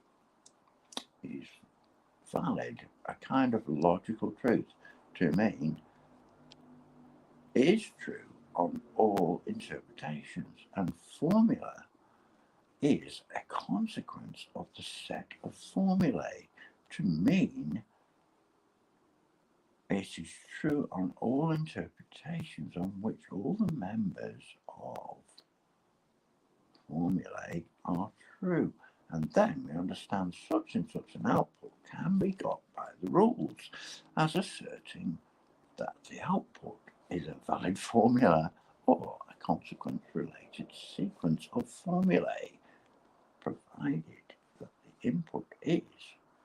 is valid, a kind of logical truth to mean is true on all interpretations, and formula is a consequence of the set of formulae to mean it is true on all interpretations on which all the members of formulae are true. And then we understand such and such an output can be got by the rules as asserting that the output is a valid formula or a consequence related sequence of formulae, provided that the input is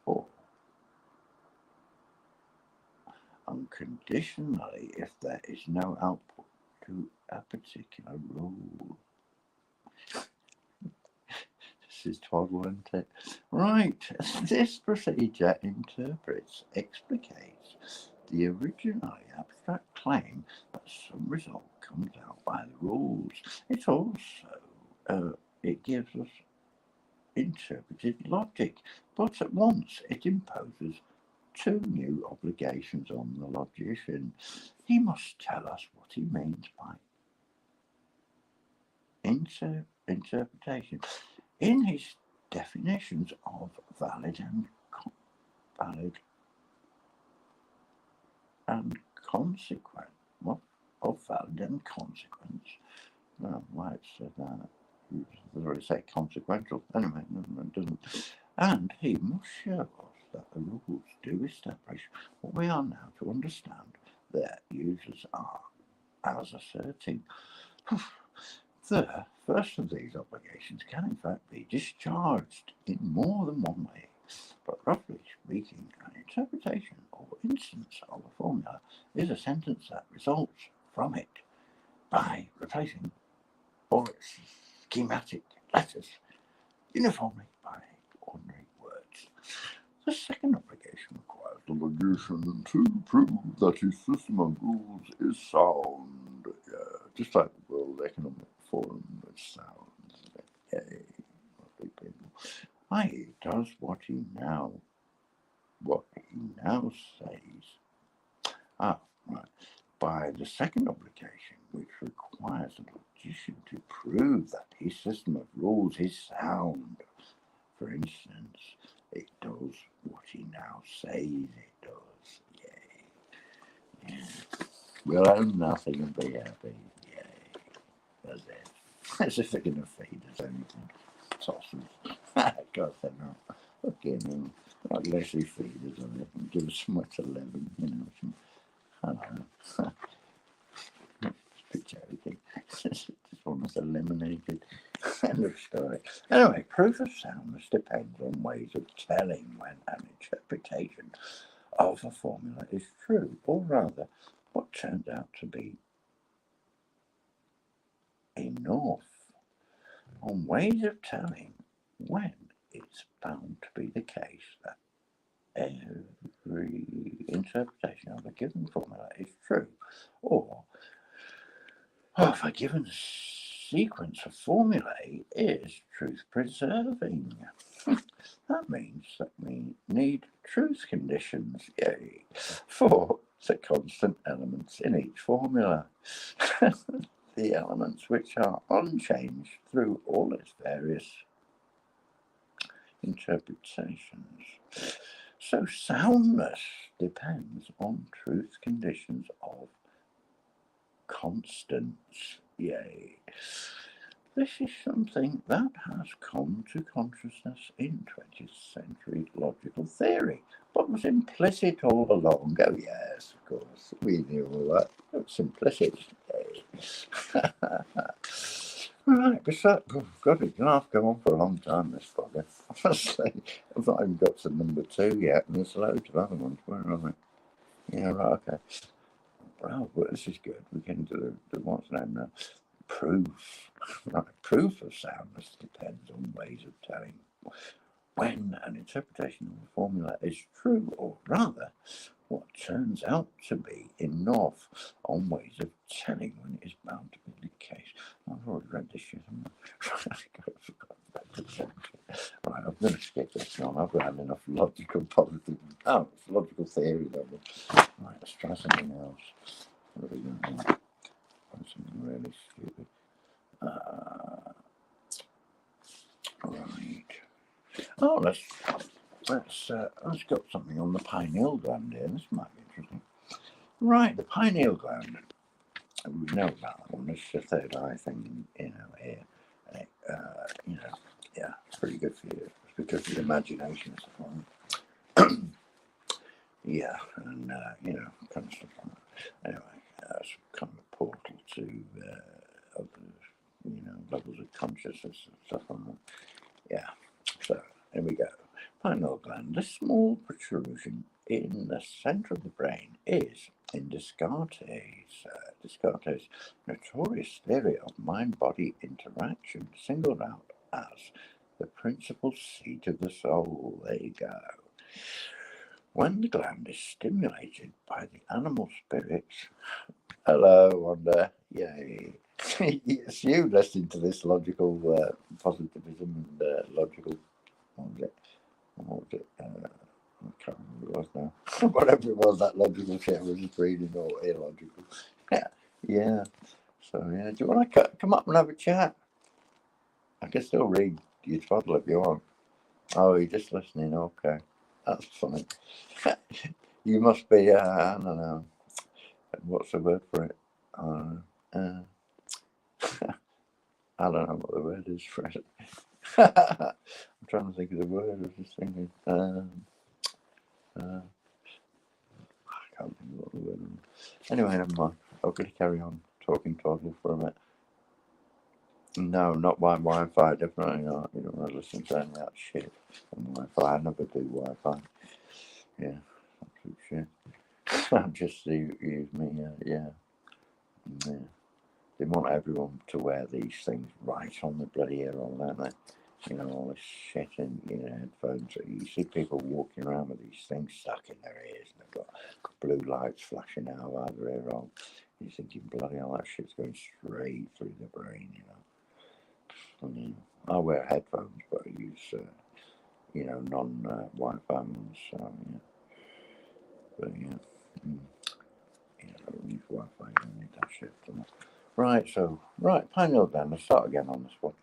or unconditionally if there is no output to a particular rule. This is twaddle, isn't it? Right, this procedure interprets, explicates the originally abstract claim that some result comes out by the rules. It also it gives us interpreted logic, but at once it imposes two new obligations on the logician. He must tell us what he means by interpretation in his definitions of valid and consequent. What? Of valid and consequence. Well, why it said that? Does already say consequential? Anyway, no, it doesn't. And he must show us that the rules do establish what we are now to understand their users are as asserting. The first of these obligations can in fact be discharged in more than one way, but roughly speaking, an interpretation or instance of a formula is a sentence that results from it by replacing all its schematic letters uniformly by ordinary words. The second obligation requires the logician to prove that his system of rules is sound, just like the World Economic Forum is sound. Yay, lovely people. I does what he now says. Right. By the second obligation, which requires the logician to prove that his system of rules is sound. For instance, it does what he now says it does. Yay. Yeah. We'll own nothing and be happy. Yay. That's it. As if they're going to feed us anything. Sausages. God, they're not. Okay, no. Not actually feed us on it and give us somewhere to live and, some, I don't know. Just joking. Just want us eliminated. End of story. Anyway, proof of soundness depends on ways of telling when an interpretation of a formula is true, or rather, what turns out to be enough. On ways of telling when it's bound to be the case that every interpretation of a given formula is true, or of a given sequence of formulae is truth preserving. That means that we need truth conditions, yay, for the constant elements in each formula. The elements which are unchanged through all its various interpretations. So soundness depends on truth conditions of constants. Yay. This is something that has come to consciousness in 20th century logical theory, but was implicit all along. Oh yes, of course, we knew all that. It was implicit. Yay. Right, besides, oh God, it's going to have to go on for a long time, this bugger. Honestly, I've not even got to number 2 yet, and there's loads of other ones. Where are they? Yeah, right, okay. Well, this is good. We can do the what's name now. Proof. Right, proof of soundness depends on ways of telling when an interpretation of a formula is true, or rather, what turns out to be enough on ways of telling when it is bound to be the case. I've already read this shit, haven't I? Right, I'm going to skip this one. I've got enough logical positive. Oh, it's logical theory level. Right, let's try something else. What are we going to do? really stupid. Right. Oh, let's got something on the pineal gland here. This might be interesting. Right, the pineal gland. We know about that one. It's the third eye thing, here. Yeah, it's pretty good for you. It's because of the imagination and stuff like that. Yeah, and kind of stuff like that. Anyway, it's kind of a portal to other, levels of consciousness and stuff like that. Yeah, so here we go. Pineal gland, the small protrusion in the center of the brain, is, in Descartes' notorious theory of mind-body interaction, singled out as the principal seat of the soul. There you go. When the gland is stimulated by the animal spirits, hello, Wanda, yay. It's you listening to this logical positivism and logical, what was it? I can't remember what it was now. Whatever it was, that logical shit I was just reading, or illogical. Yeah. So, yeah, do you want to come up and have a chat? I can still read your twaddle if you want. Oh, you're just listening, okay. That's funny. You must be, I don't know, what's the word for it? I don't know what the word is for it. I'm trying to think of the word. I was just thinking. I can't think of what the word is. Anyway, never mind. I'm going to carry on talking twaddle for a minute. No, not by Wi-Fi. Definitely not. You don't want to listen to any of that shit on Wi-Fi. I never do Wi-Fi. Yeah, absolute shit. I'm just use me. Yeah. They want everyone to wear these things right on the bloody ear hole, don't they? All this shit in headphones. You see people walking around with these things stuck in their ears, and they've got blue lights flashing out of their ear hole. You're thinking, bloody hell, that shit's going straight through the brain, I wear headphones, but I use, non-Wi-Fi ones. So, yeah. But yeah, I don't use Wi-Fi. I don't need that shit. Right, pineal gland. Let's start again on this one.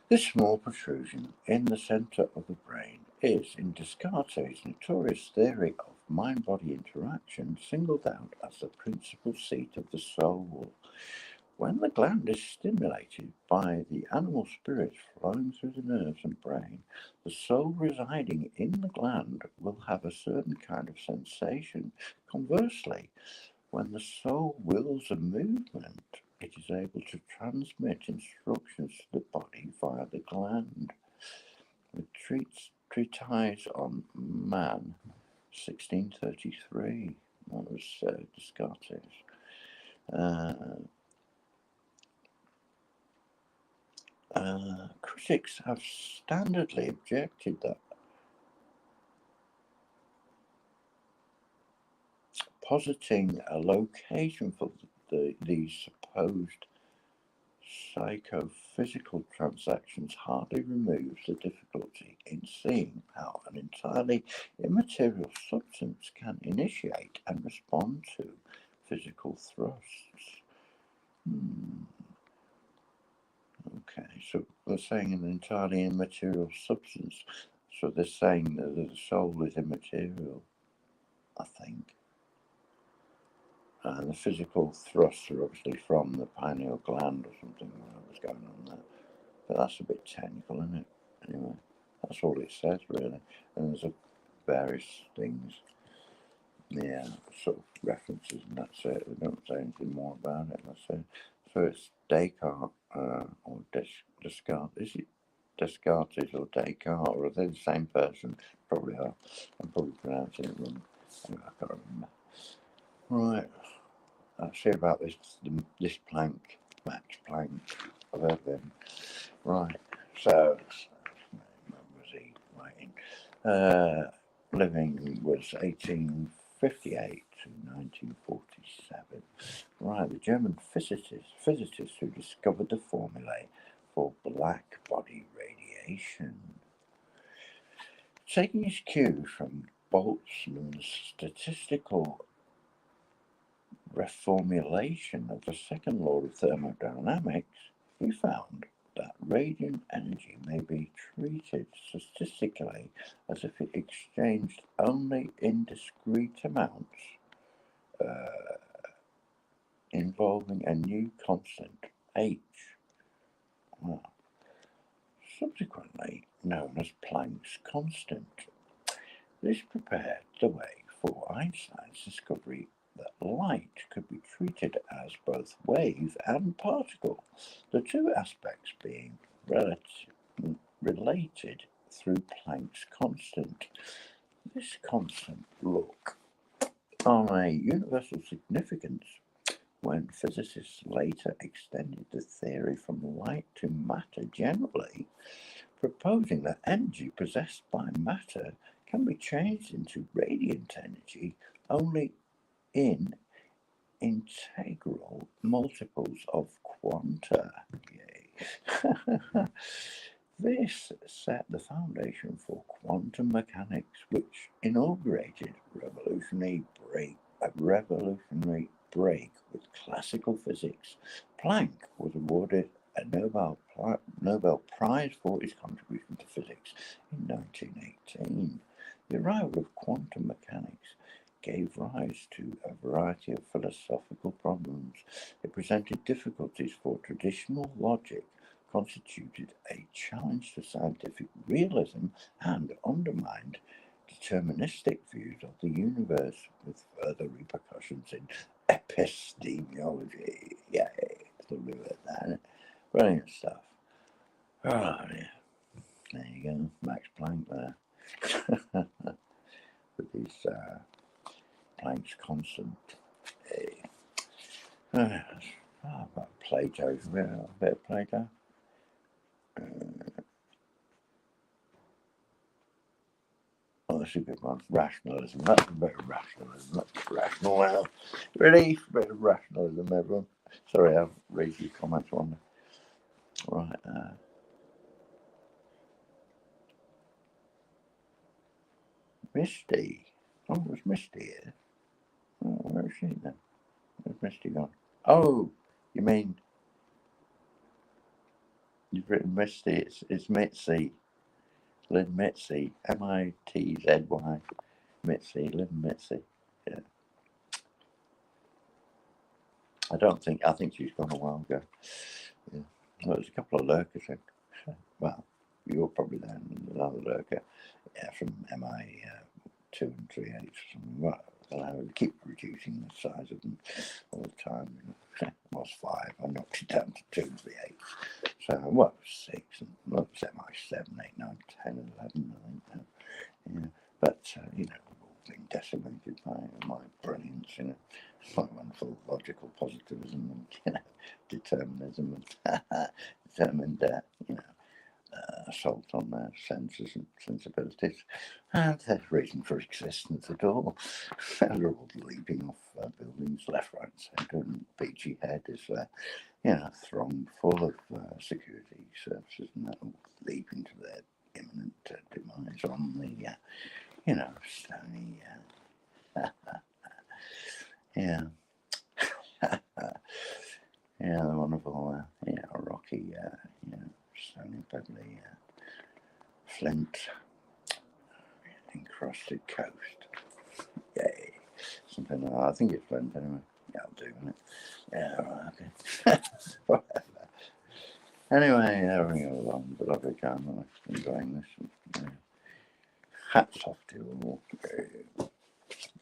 This small protrusion in the center of the brain is, in Descartes' notorious theory of mind-body interaction, singled out as the principal seat of the soul. When the gland is stimulated by the animal spirits flowing through the nerves and brain, the soul residing in the gland will have a certain kind of sensation. Conversely, when the soul wills a movement, it is able to transmit instructions to the body via the gland. The treatise on man, 1633, that was Descartes. Critics have standardly objected that positing a location for these supposed psychophysical transactions hardly removes the difficulty in seeing how an entirely immaterial substance can initiate and respond to physical thrusts. Okay, so they're saying an entirely immaterial substance, so they're saying that the soul is immaterial, I think. And the physical thrusts are obviously from the pineal gland or something, whatever's going on there. But that's a bit technical, isn't it? Anyway, that's all it says, really. And there's various things, sort of references, and that's it. They don't say anything more about it. That's it. So it's Descartes, or Descartes. Is it Descartes or Descartes, or are they the same person? Probably are. I'm probably pronouncing it wrong. Anyway, I can't remember. Right. Let's see about this Planck, Max Planck. I've heard of him. Right. So, when was he writing? Living was 1858 to 1947. Right, the German physicist who discovered the formulae for black body radiation. Taking his cues from Boltzmann's statistical reformulation of the second law of thermodynamics, he found that radiant energy may be treated statistically as if it exchanged only in discrete amounts involving a new constant, h, subsequently known as Planck's constant. This prepared the way for Einstein's discovery that light could be treated as both wave and particle, the two aspects being related through Planck's constant. This constant look on a universal significance when physicists later extended the theory from light to matter generally, proposing that energy possessed by matter can be changed into radiant energy only in integral multiples of quanta. Yay. This set the foundation for quantum mechanics, which inaugurated a revolutionary break with classical physics. Planck was awarded a Nobel Prize for his contribution to physics in 1918. The arrival of quantum mechanics gave rise to a variety of philosophical problems. It presented difficulties for traditional logic, constituted a challenge to scientific realism, and undermined deterministic views of the universe, with further repercussions in epistemology. Yay, something like that. Brilliant stuff. Oh, yeah. There you go, Max Planck there. With his Planck's constant. Hey. About Plato, a bit of Plato. Oh, that's a good one. Rationalism. That's a bit of rationalism. That's rational now. Ready? A bit of rationalism, everyone. Sorry, I'll read your comments on there. Right. Misty. Oh, it was Misty here. Oh, where is she then? Where's Misty gone? Oh, you mean you've written Misty? It's Mitzi. Lynn Mitzi. Mitzy. Mitzi. Lynn Mitzi. Yeah. I think she's gone a while ago. Yeah. Well, there's a couple of lurkers in. Well, you're probably there, and another lurker. Yeah, from MI 2 and 3/8. Well, I keep reducing the size of them all the time. It was 5. I knocked it down to 2 and 3/8. So, well, 6, and well, it was MI 7, 8, 9, 10, and 11, I think now. Yeah. But, you know, we've all been decimated by my brilliance, you know. It's like wonderful logical positivism and, you know, determinism and determined, you know, assault on their senses and sensibilities, and there's reason for existence at all. They're all leaping off buildings left, right, and centre, and Beachy Head is thronged full of security services, and they're all leaping to their imminent demise on the, stony, yeah. Yeah, the wonderful, rocky, stony, pebbly, flint encrusted coast. Yay. Something like that. I think it's flint anyway. Yeah, I'll do it. Yeah, right, okay. Whatever. Anyway, having a long but lovely time. I'm enjoying this. Hats off to all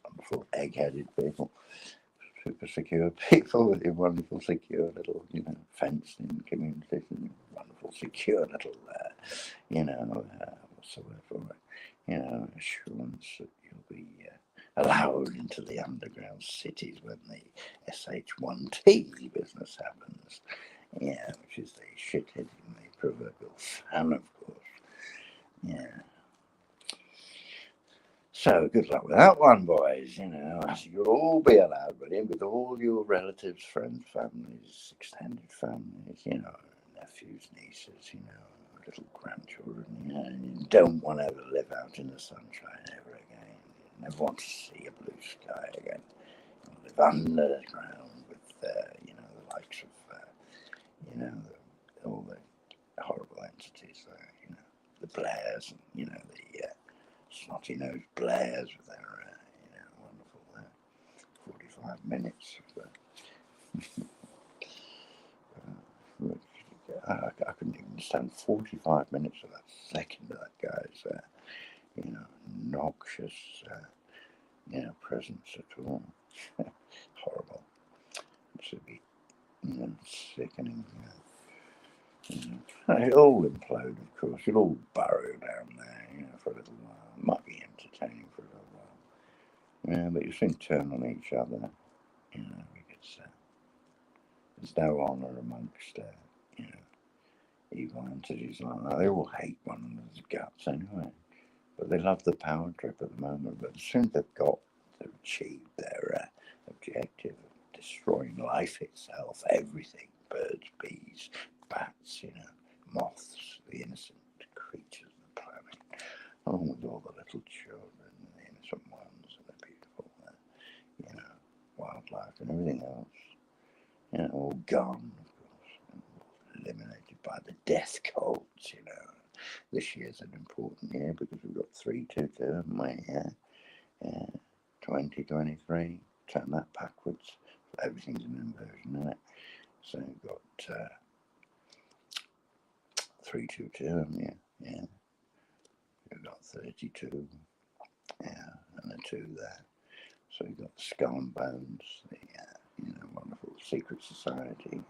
wonderful egg-headed people. Super secure people with your wonderful secure little, fenced in communities and wonderful secure little, what's the word for it? Assurance that you'll be allowed into the underground cities when the SH1T business happens. Yeah, which is the shithead in the proverbial fan, of course. Yeah. So good luck with that one, boys. You'll all be allowed, but in with all your relatives, friends, families, extended families, nephews, nieces, little grandchildren. You don't want to ever live out in the sunshine ever again. You never want to see a blue sky again. live under the ground with, you know, the likes of, you know, all the horrible entities there, you know, the Blairs, and, you know, the snotty-nosed Blairs with their, you know, wonderful 45 minutes of I couldn't even stand 45 minutes of that second of that guy's, you know, noxious, you know, presence at all. Horrible. It should be, you know, sickening. You know. It all implode, of course. It all burrow down there, you know, for a little while. It might be entertaining for a little while. Yeah, but you soon turn on each other, you know, because there's no honour amongst, you know, evil entities like that. They all hate one another's guts anyway. But they love the power trip at the moment. But as soon as they've achieved their objective of destroying life itself, everything, birds, bees, bats, you know, moths, the innocent creatures of the planet, along with all the little children, the innocent ones, and the beautiful, you know, wildlife and everything else, you know, all gone, of course, and eliminated by the death cults, you know. This year's an important year because we've got 322, haven't we? Yeah. 2023. Turn that backwards. Everything's an inversion, isn't it? So you've got 322, haven't you? Yeah. You've got 32. Yeah, and a 2 there. So you've got the Skull and Bones, the you know, wonderful secret society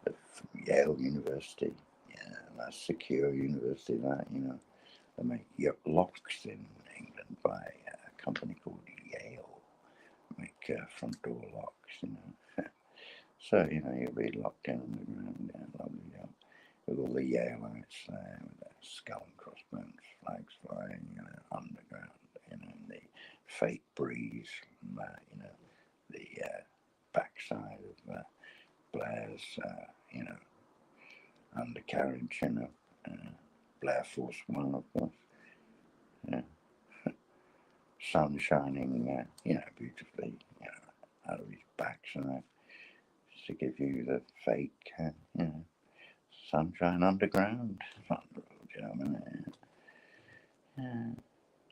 from Yale University. Yeah, that's secure university, that, you know. They make locks in England by a company called Yale. Make front door locks, you know. So, you know, you'll be locked in on the ground, yeah, lovely job. With all the Yalites there, with their skull and crossbones flags flying, you know, underground, you know, in the fake breeze from, you know, the backside of Blair's, you know, undercarriage, you know, Blair Force One, of course. Yeah. Sun shining, you know, beautifully, you know, out of his backside, to give you the fake, you know, sunshine underground. Wonderful job, isn't it? Yeah.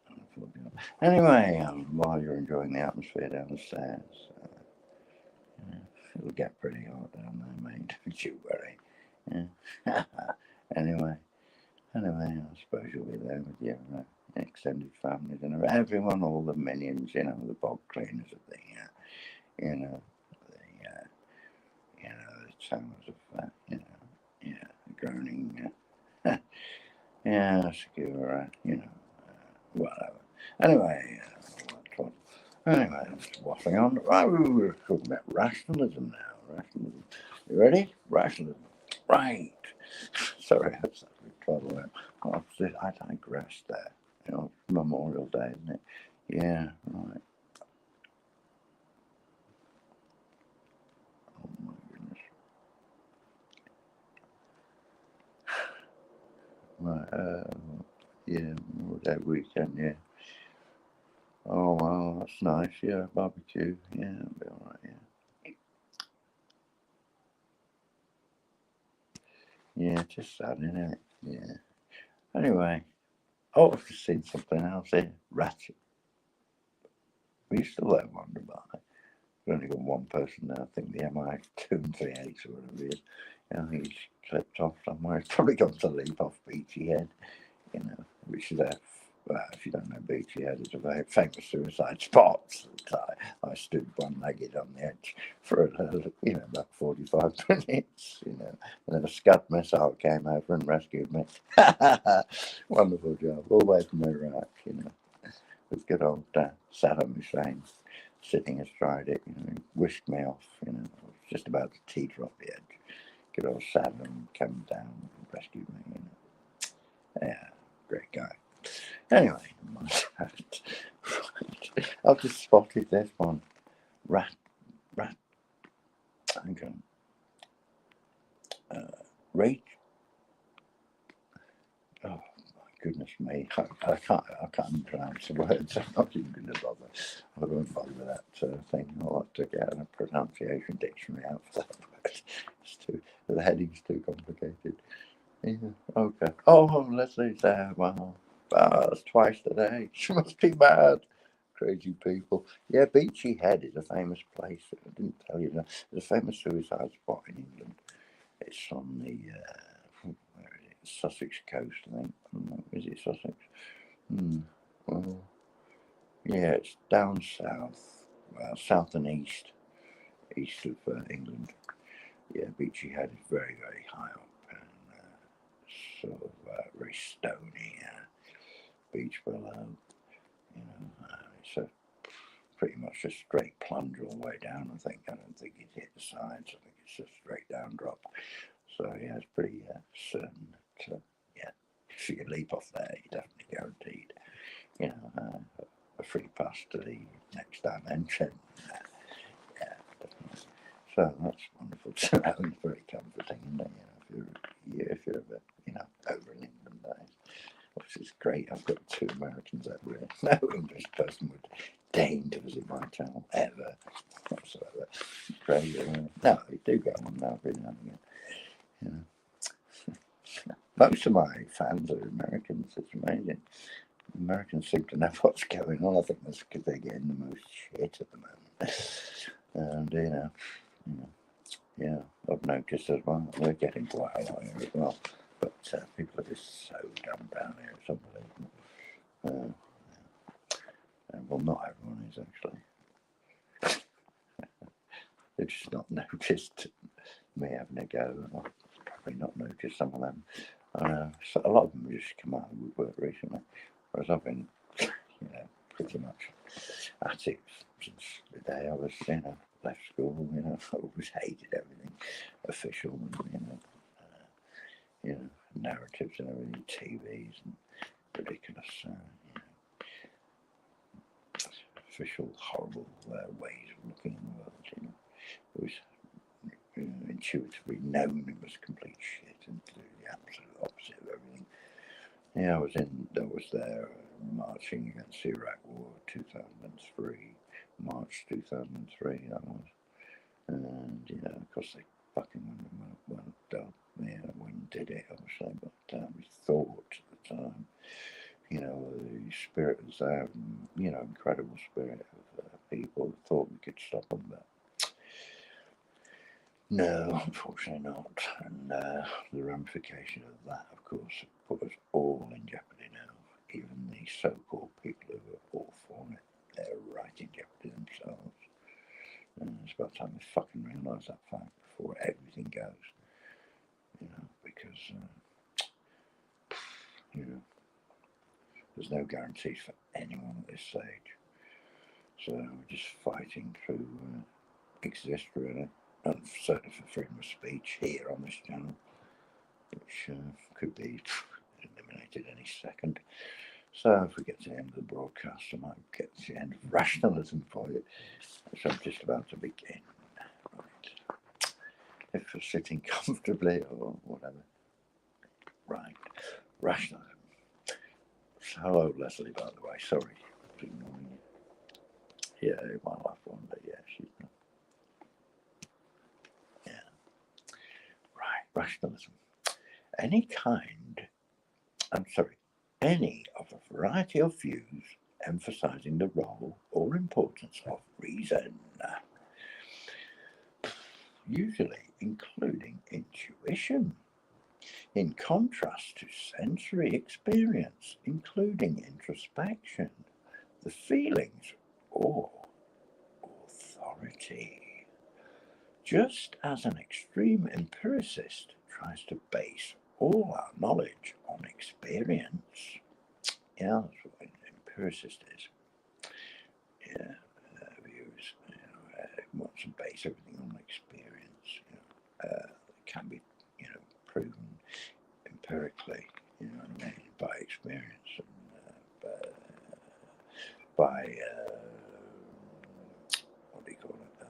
Wonderful job. Anyway, while you're enjoying the atmosphere downstairs, it'll get pretty hot down there, mate. Don't you worry. Yeah. Anyway, I suppose you'll be there with your extended families and everyone, all the minions, you know, the bog cleaners of the, you know, you know, the sounds of, you know, yeah, groaning, yeah, secure, you know, whatever. Anyway, anyway, I'm just waffling on. Right, we were talking about rationalism now. Rationalism. You ready? Rationalism. Right. Sorry, that's a trouble. I digressed there. You know, Memorial Day, isn't it? Yeah, right. Oh my goodness. Right, yeah, that weekend, yeah. Oh, well, that's nice, yeah, barbecue, yeah, it'll be alright, yeah. Yeah, just sad, isn't it? Yeah. Anyway, oh, I've just seen something else here. Ratchet. Are you still there, Wonderbar? We've only got one person now, I think the MI238 or whatever it is. I think he's clipped off somewhere. He's probably gone to leap off Beachy Head, you know, which is if you don't know Beachy Head, it's a very famous suicide spot. I stood one-legged on the edge for you know, about 45 minutes, you know, and then a Scud missile came over and rescued me. Wonderful job, all the way from Iraq, you know, with good old Saddam Hussein sitting astride it, you know, he whisked me off, you know, I was just about to teeter off the edge. Good old Saddam came down and rescued me, you know. Yeah, great guy. Anyway, right. I've just spotted this one. Rat. Hang on. Rach. Oh my goodness me, I can't pronounce the words. I'm not even going to bother. I won't bother with that thing. I'll have to get a pronunciation dictionary out for that word. The heading's too complicated. Yeah, okay. Oh, Leslie's there. Wow. That's twice today. She must be mad. Crazy people. Yeah, Beachy Head is a famous place. I didn't tell you that. It's a famous suicide spot in England. It's on the where is it? Sussex coast, I think. Is it Sussex? Well, yeah, it's down south. Well, south and east of England. Yeah, Beachy Head is very, very high up and sort of very stony beach below. You know, it's a pretty much a straight plunge all the way down. I don't think it's hit the sides. I think it's a straight down drop. So yeah, it's pretty certain that yeah, if you could leap off there, you're definitely guaranteed, you know, a free pass to the next dimension. Yeah, definitely. So that's wonderful to know. It's very comforting, you know, if you're ever, you know, over in England, which is great. I've got 2 Americans over here. No English person would deign to visit my channel ever whatsoever. Crazy. No, they do go on now every now and again. You know. Most of my fans are Americans. It's amazing. Americans seem to know what's going on. I think that's because they're getting the most shit at the moment. And yeah, I've noticed as well. We're getting quite a lot here as well. But people are just so dumbed down here. It's unbelievable. Well, not everyone is actually. They've just not noticed me having a go. I've probably not noticed some of them. So a lot of them have just come out of the woodwork recently, whereas I've been, you know, pretty much at it since the day I was, you know, left school. You know, I always hated everything official, and, you know, narratives and everything, TVs and ridiculous, you know, official horrible ways of looking in the world. You know, it was, you know, intuitively known it was complete shit and to do the absolute opposite of everything. Yeah, I was there marching against the Iraq War 2003, March 2003 that was. And, you know, of course they fucking went up, you know, when did it, obviously, but we thought at the time, you know, the spirit was there, you know, incredible spirit of people thought we could stop them, but no, unfortunately not. And the ramification of that, of course, put us all in jeopardy now. Even the so-called people who are all for it, they're right in jeopardy themselves. And it's about time they fucking realise that fact before everything goes. You know, because, you know, there's no guarantees for anyone at this stage. So we're just fighting to exist, really. And certainly for freedom of speech here on this channel, which could be eliminated any second. So if we get to the end of the broadcast, I might get to the end of rationalism for you, which I'm just about to begin. Right. If you're sitting comfortably or whatever. Right. Rationalism. Hello, Leslie, by the way. Sorry for ignoring you. Yeah, you might laugh one, but yeah, she's not. Yeah. Right. Rationalism. Any of a variety of views emphasizing the role or importance of reason, usually including intuition, in contrast to sensory experience, including introspection, the feelings, or authority. Just as an extreme empiricist tries to base all our knowledge on experience. Yeah, that's what an empiricist is. Yeah, views. You know, wants to base everything on experience. You know, it can be, you know, proven empirically. You know what I mean, by experience and by what do you call it?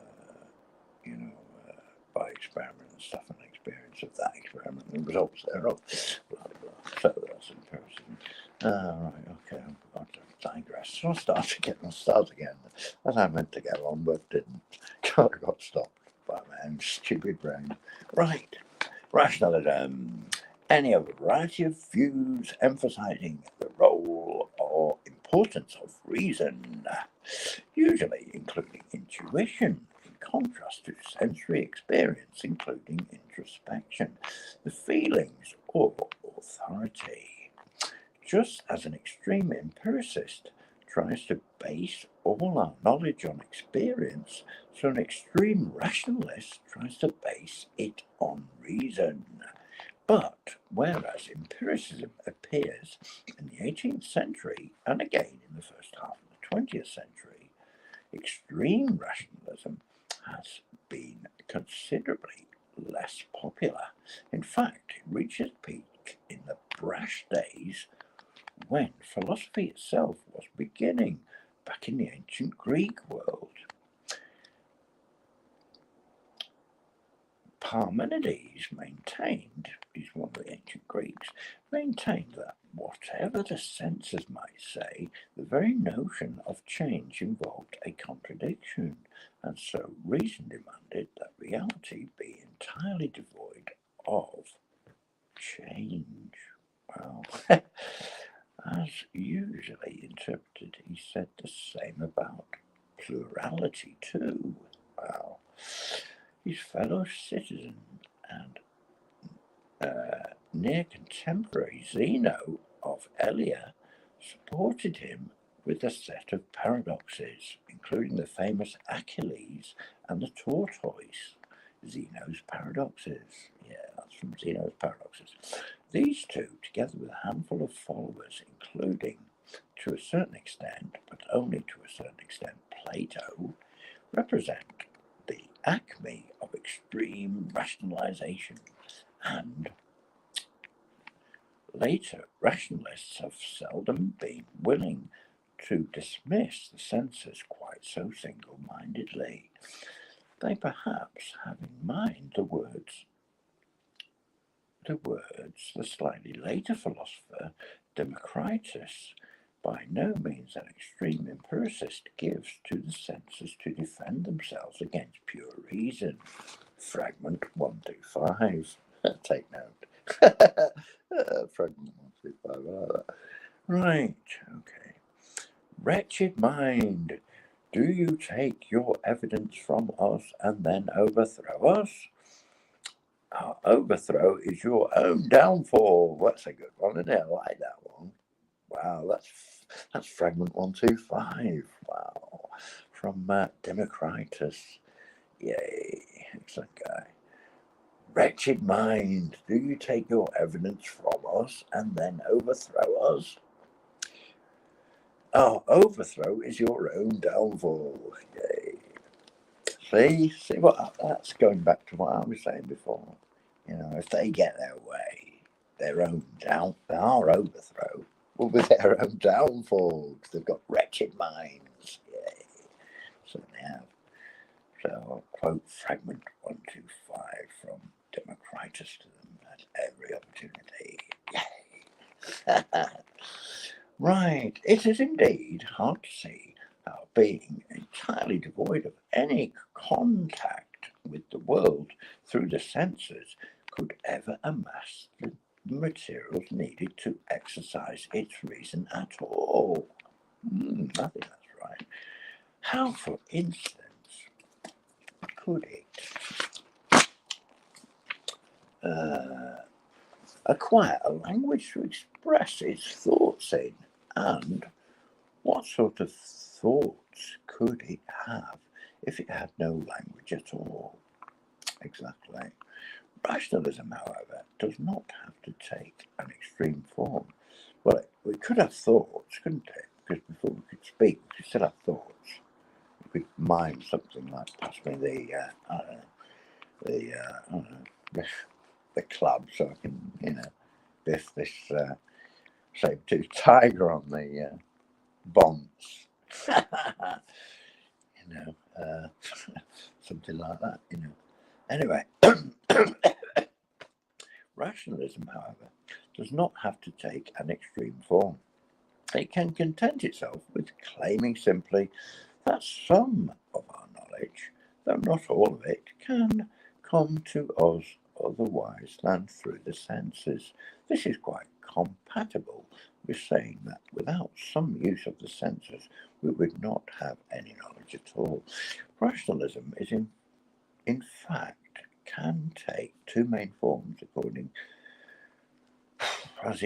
You know, by experiment and stuff, and experience of that experiment and results thereof. Blah, blah, blah. So that's empiricism. Right, okay, I've digress. I'll start again. As I meant to go on, but didn't. God, I got stopped by my own stupid brain. Right, rationalism. Any of a variety of views emphasizing the role or importance of reason, usually including intuition, in contrast to sensory experience, including introspection, the feelings or authority. Just as an extreme empiricist tries to base all our knowledge on experience, so an extreme rationalist tries to base it on reason. But whereas empiricism appears in the 18th century and again in the first half of the 20th century, extreme rationalism has been considerably less popular. In fact, it reached its peak in the brash days when philosophy itself was beginning, back in the ancient Greek world. Parmenides maintained, he's one of the ancient Greeks, maintained that whatever the senses might say, the very notion of change involved a contradiction, and so reason demanded that reality be entirely devoid of change. Well, as usually interpreted, he said the same about plurality too. Well, his fellow citizen and near contemporary Zeno of Elea supported him with a set of paradoxes, including the famous Achilles and the tortoise. Zeno's paradoxes. Yeah, that's from Zeno's paradoxes. These two, together with a handful of followers, including, to a certain extent, but only to a certain extent, Plato, represent the acme of extreme rationalization, and later rationalists have seldom been willing to dismiss the senses quite so single-mindedly. They perhaps have in mind the words the slightly later philosopher Democritus, by no means an extreme empiricist, gives to the senses to defend themselves against pure reason. Fragment 125. Take note. Fragment 125. I like that. Right, okay. Wretched mind, do you take your evidence from us and then overthrow us? Our overthrow is your own downfall. That's a good one, isn't it? I like that one. Wow, that's fragment 125. Wow, from Democritus. Yay, excellent guy. Wretched mind, do you take your evidence from us and then overthrow us? Our overthrow is your own downfall. Yay. See what that's going back to what I was saying before. You know, if they get their way, our overthrow will be their own downfall because they've got wretched minds. Yay. So they have. So I'll quote fragment 125 from Democritus to them at every opportunity. Yay. Right, it is indeed hard to see how being entirely devoid of any contact with the world through the senses could ever amass the materials needed to exercise its reason at all. I think that's right. How, for instance, could it acquire a language to express its thoughts in, and what sort of thoughts could it have if it had no language at all? Exactly. Rationalism, however, does not have to take an extreme form. Well, we could have thoughts, couldn't it? Because before we could speak, we could still have thoughts. We could mime something like possibly the club, so I can, biff this saber-toothed tiger on the bonds. Something like that, Anyway, rationalism, however, does not have to take an extreme form. It can content itself with claiming simply that some of our knowledge, though not all of it, can come to us otherwise than through the senses. This is quite compatible with saying that without some use of the senses, we would not have any knowledge at all. Rationalism is in fact can take two main forms according as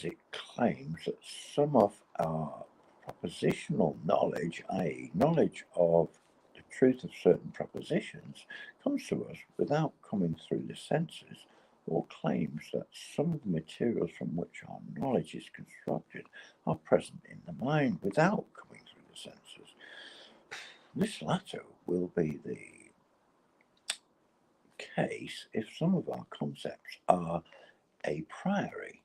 it claims that some of our propositional knowledge, i.e. knowledge of the truth of certain propositions, comes to us without coming through the senses, or claims that some of the materials from which our knowledge is constructed are present in the mind without coming through the senses. This latter will be the case if some of our concepts are a priori,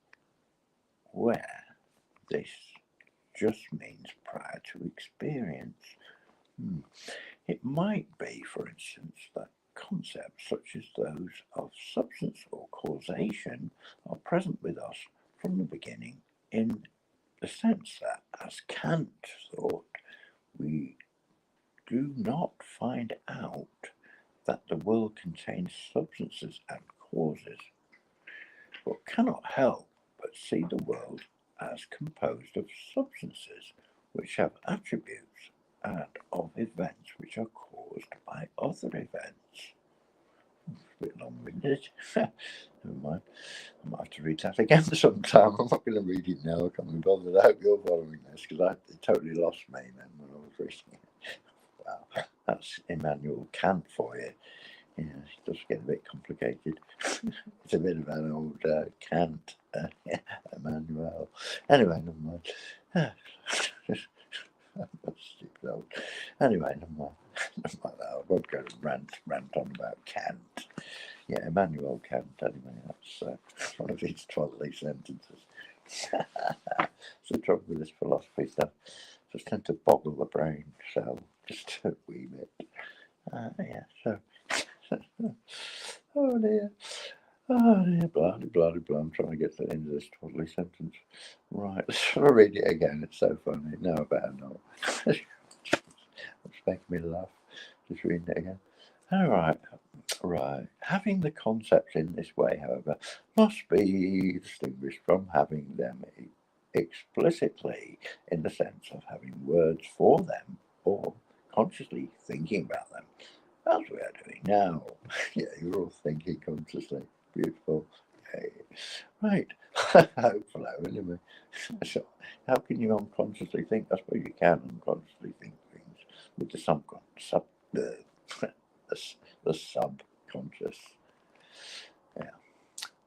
where this just means prior to experience. It might be, for instance, that concepts such as those of substance or causation are present with us from the beginning, in the sense that, as Kant thought, we do not find out that the world contains substances and causes, but cannot help but see the world as composed of substances which have attributes and of events which are caused by other events. It's a bit long-winded. Never mind. I might have to read that again sometime. I'm not going to read it now. I can't be bothered. I hope you're following this, because it totally lost me then when I was reading it. Wow, that's Immanuel Kant for you. Yeah, it does get a bit complicated. It's a bit of an old Kant, Emmanuel. Anyway, never mind. Stupid old. Anyway, never mind. Never mind that. I won't go to rant on about Kant. Yeah, Immanuel Kant. Anyway, that's one of his 12 sentences. It's the trouble with this philosophy stuff. Just tend to boggle the brain, so just a wee bit. Yeah, so. Oh dear, blah, blah, blah. I'm trying to get to the end of this twaddly sentence. Right, let's read it again. It's so funny. No, I better not. It's making me laugh. Just reading it again. All right. Having the concepts in this way, however, must be distinguished from having them explicitly, in the sense of having words for them or consciously thinking about them, as we are doing now. Yeah, you're all thinking consciously. Beautiful. Okay. Right. Hopefully, anyway. So, how can you unconsciously think? I suppose you can unconsciously think things with the the subconscious. Yeah,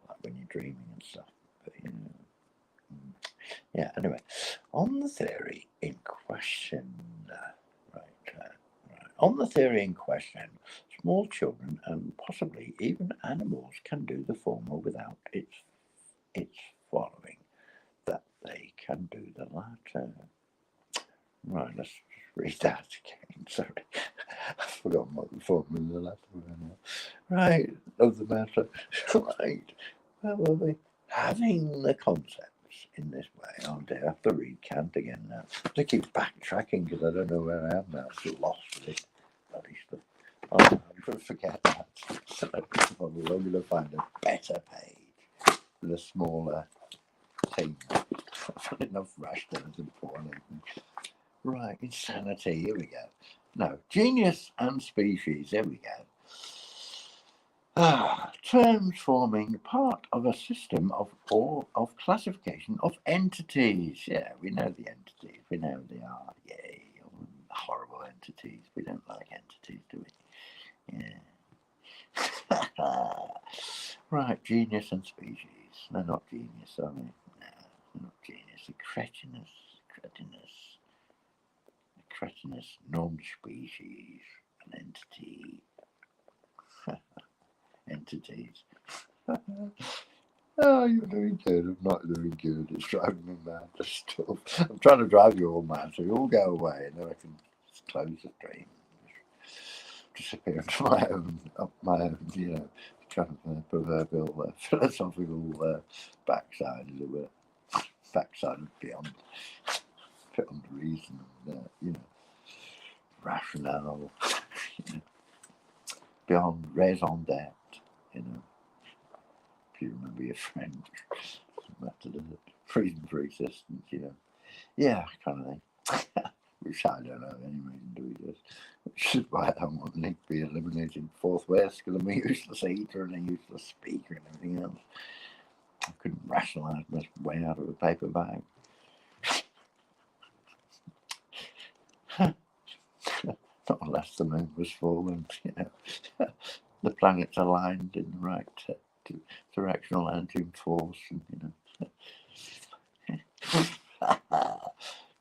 like when you're dreaming and stuff. But, yeah, anyway, on the theory in question, on the theory in question, small children and possibly even animals can do the former without its following that they can do the latter. Right, let's just read that again. Sorry, I've forgotten what the former and the latter were now. Right, of the matter. Right, where were we? Having the concepts in this way. Oh dear, I have to read Kant again now. I have to keep backtracking because I don't know where I am now. I'm still lost with it. Bloody stuff. Oh, I'm going to forget that. So I'm going to find a better page with a smaller thing. I've had enough rash dinners and porn. Right, insanity. Here we go. No, genius and species. Here we go. Terms forming part of a system of classification of entities. Yeah, we know the entities. We know they are. Yay. Horrible entities. We don't like entities, do we? Yeah. Right, genius and species. They're not genius, are they? No, they're not genius. Cretinous non-species, an entity. Entities. Oh, you're doing good. I'm not doing good. It's driving me mad. Stuff. I'm trying to drive you all mad, so you all go away, and then I can just close the stream, disappear into my own, kind of proverbial philosophical backside, as it were. Backside of beyond reason, and you know, rationale, you know, beyond raison d'etre, you know. If you remember your French, method of reason for existence, you know. Yeah, kind of thing. Which I don't have any reason to exist. Which is why I want to be eliminated forthwith, because I'm a useless eater and a useless speaker and everything else. I couldn't rationalise my way out of a paper bag. Not unless the moon was full and, you know, the planets aligned in the right directional anti-force, and, you know.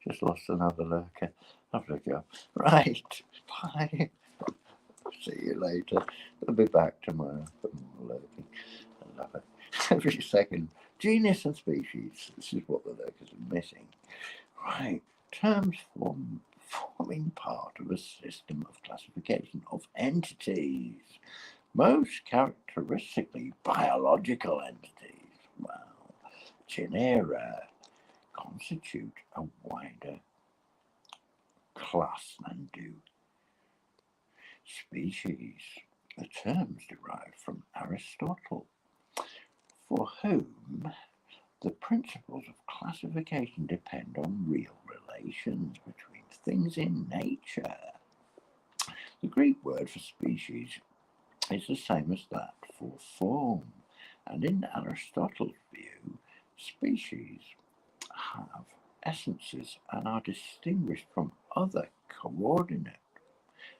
Just lost another lurker. Have a go. Right. Bye. See you later. I'll be back tomorrow for more lurking. I love it. Every second. Genus and species. This is what the lurkers are missing. Right. Terms forming part of a system of classification of entities. Most characteristically biological entities. Well, genera constitute a wider class than do species. The terms derive from Aristotle, for whom the principles of classification depend on real relations between things in nature. The Greek word for species is the same as that for form, and in Aristotle's view, species have essences and are distinguished from other coordinate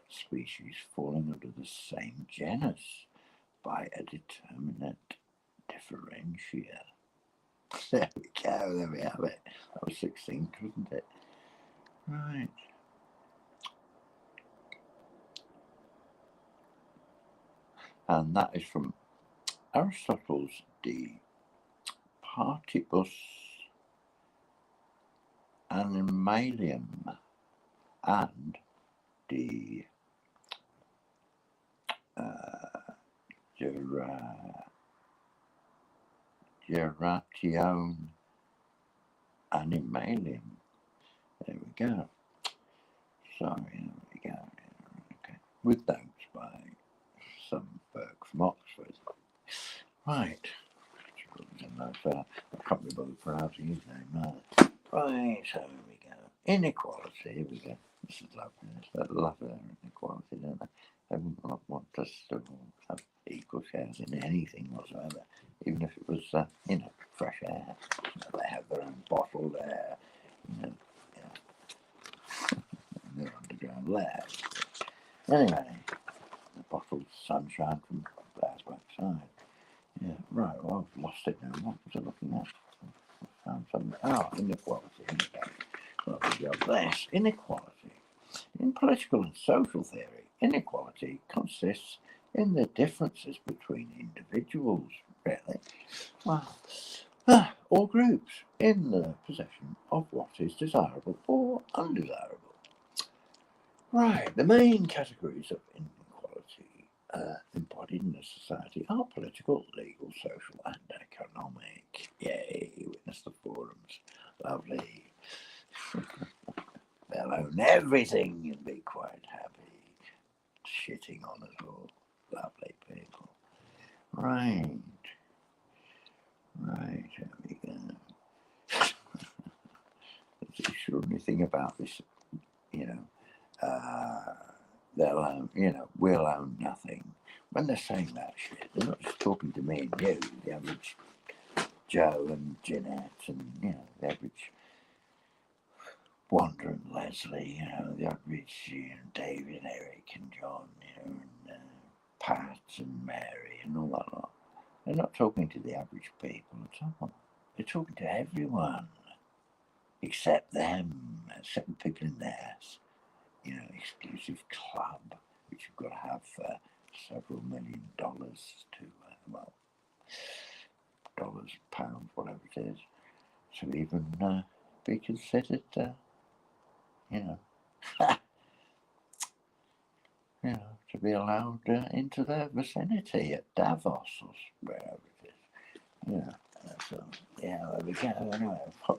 species falling under the same genus by a determinate differentia. There we go, there we have it. That was succinct, wasn't it? Right. And that is from Aristotle's De Partibus Animalium and De Geratio Animalium. There we go. So, there we go. Okay. With notes by some Berg from Oxford. Right. I can't be bothered pronouncing his name now. Right, so here we go. Inequality, here we go. This is lovely. They love their inequality, don't they? They wouldn't want us to have equal shares in anything whatsoever, even if it was, you know, fresh air. You know, they have their own bottled air, you know, their underground labs. Anyway, the bottled sunshine from Blair's backside. Yeah, right, well, I've lost it now. What was I looking at? I found something. Oh, inequality. Well, we got this. Inequality. In political and social theory, inequality consists in the differences between individuals, really, or groups, in the possession of what is desirable or undesirable. Right, the main categories of inequality embodied in a society are political, legal, social, and economic. Yay, witness the forums. Lovely. They'll own everything and be quite happy. Shitting on us all. Lovely people. Right. Right, there we go. That's the extraordinary thing about this, you know, they'll own, you know, we'll own nothing. When they're saying that shit, they're not just talking to me and you, the average Joe and Jeanette and, you know, the average Wanda and Leslie, you know, the average, you know, David and Eric and John, you know, and Pat and Mary and all that lot. They're not talking to the average people at all. They're talking to everyone, except them, except the people in their, you know, exclusive club, which you've got to have for several $1 million to, well, dollars, pounds, whatever it is, to even be considered, you know, you know, to be allowed into their vicinity at Davos or wherever it is. Yeah. So, yeah, there we go. Anyway, I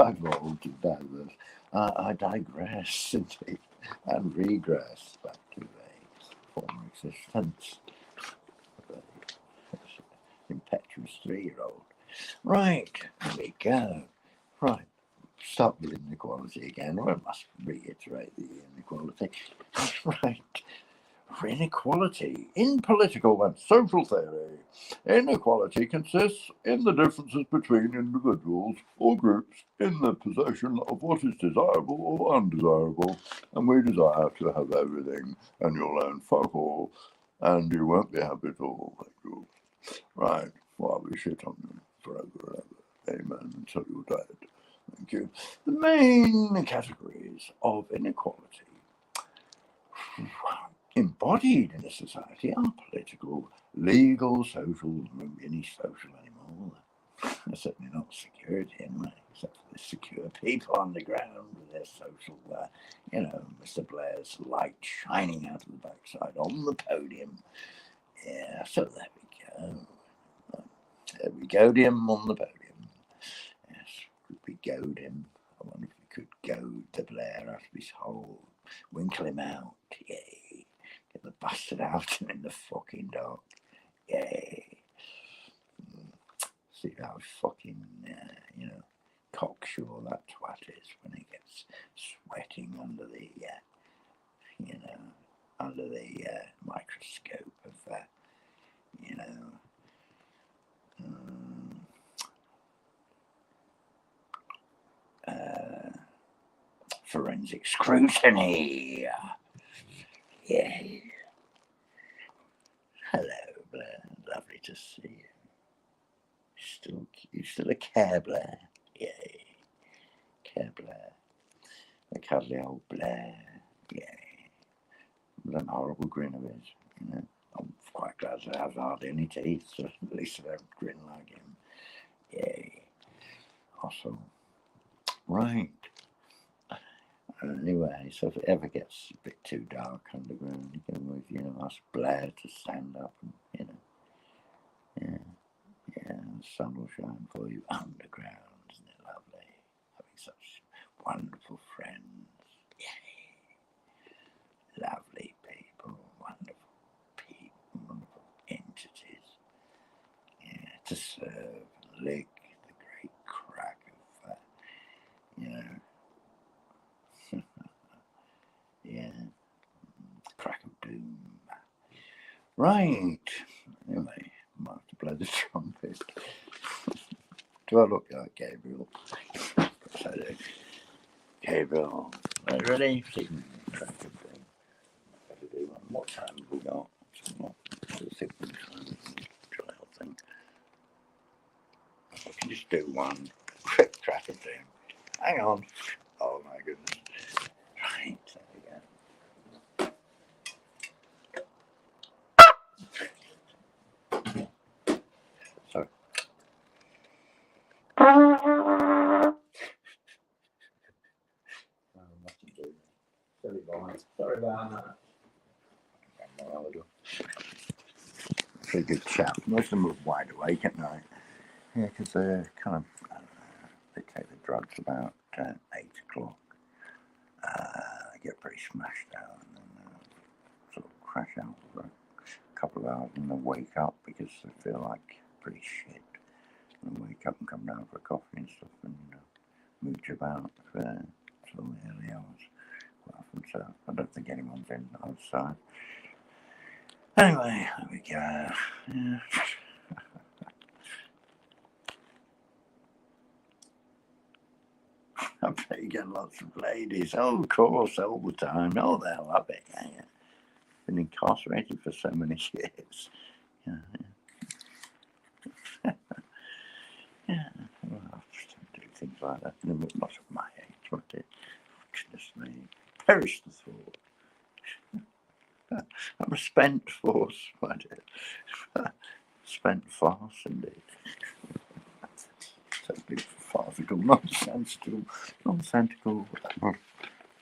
divulge and diverse. I digress indeed and regress back to a former existence. Impetuous 3-year-old. Right, there we go. Right, start with inequality again. I must reiterate the inequality. Right. Inequality in political and social theory. Inequality consists in the differences between individuals or groups in the possession of what is desirable or undesirable, and we desire to have everything, and you'll earn fuck all, and you won't be happy at all. Thank you. Right, while we shit on you forever and ever. Amen, until you're dead. Thank you. The main categories of inequality embodied in a society are political, legal, social, not any social anymore. They're certainly not security anyway, except for the secure people on the ground with their social, Mr. Blair's light shining out of the backside on the podium. Yeah, so there we go. There we goad him on the podium. Yes, could we goad him? I wonder if we could goad the Blair out of his hole, winkle him out, yay. Get the bastard out and in the fucking dark. Yay. See how fucking, cocksure that twat is when he gets sweating under the, microscope of, forensic scrutiny. Yay. Hello, Blair. Lovely to see you. You still a care, Blair? Yay. Care, Blair. The cuddly old Blair. Yay. With an horrible grin of his, I'm quite glad to have hardly any teeth, so at least I don't grin like him. Yay. Awesome. Right. Anyway, so if it ever gets a bit too dark underground, you can always, ask Blair to stand up and, the sun will shine for you underground. Isn't it lovely? Having such wonderful friends. Yay. Lovely people, wonderful entities. Yeah, to serve and lick the great crack of, crack of doom. Right. Anyway, I might have to play the trumpet. Do I look like Gabriel? Yes, I do. Gabriel. Are you ready? Crack of doom. Better do one. What time have we got? Thing. I can just do one quick crack of doom. Hang on. Oh my goodness. Right, there we go. Sorry. Sorry about that. Pretty good chap. Most of them were wide awake at night. Yeah, because they're kind of, they take the drugs about 8 o'clock. They get pretty smashed out and then sort of crash out for a couple of hours and then wake up because they feel like pretty shit. And wake up and come down for a coffee and stuff and mooch about for till the early hours. Quite often, so I don't think anyone's in outside. Anyway, there we go. Yeah. I bet you get lots of ladies. Oh, of course, all the time. Oh, they'll love it. Yeah. Been incarcerated for so many years. Yeah. Yeah. Well, I just don't do things like that. Not at my age, what it? Goodness me. Perish the thought. I'm a spent force, my dear. Spent farce, indeed. Totally farcical, nonsensical,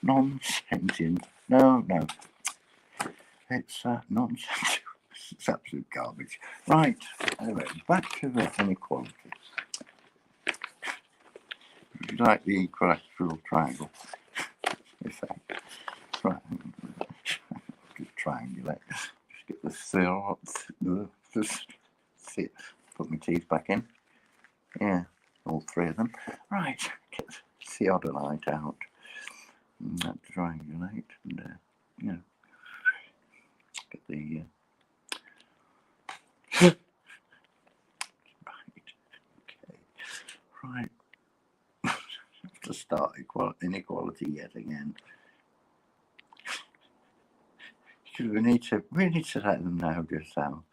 non-sentient No. It's nonsense. It's absolute garbage. Right. Anyway, back to the inequality. If you like the equilateral triangle effect, right? Just triangulate. Just get the put my teeth back in. Yeah, all three of them. Right. Get the theodolite out. And triangulate and you know, get the right. To start inequality yet again. Because we need to let them know just how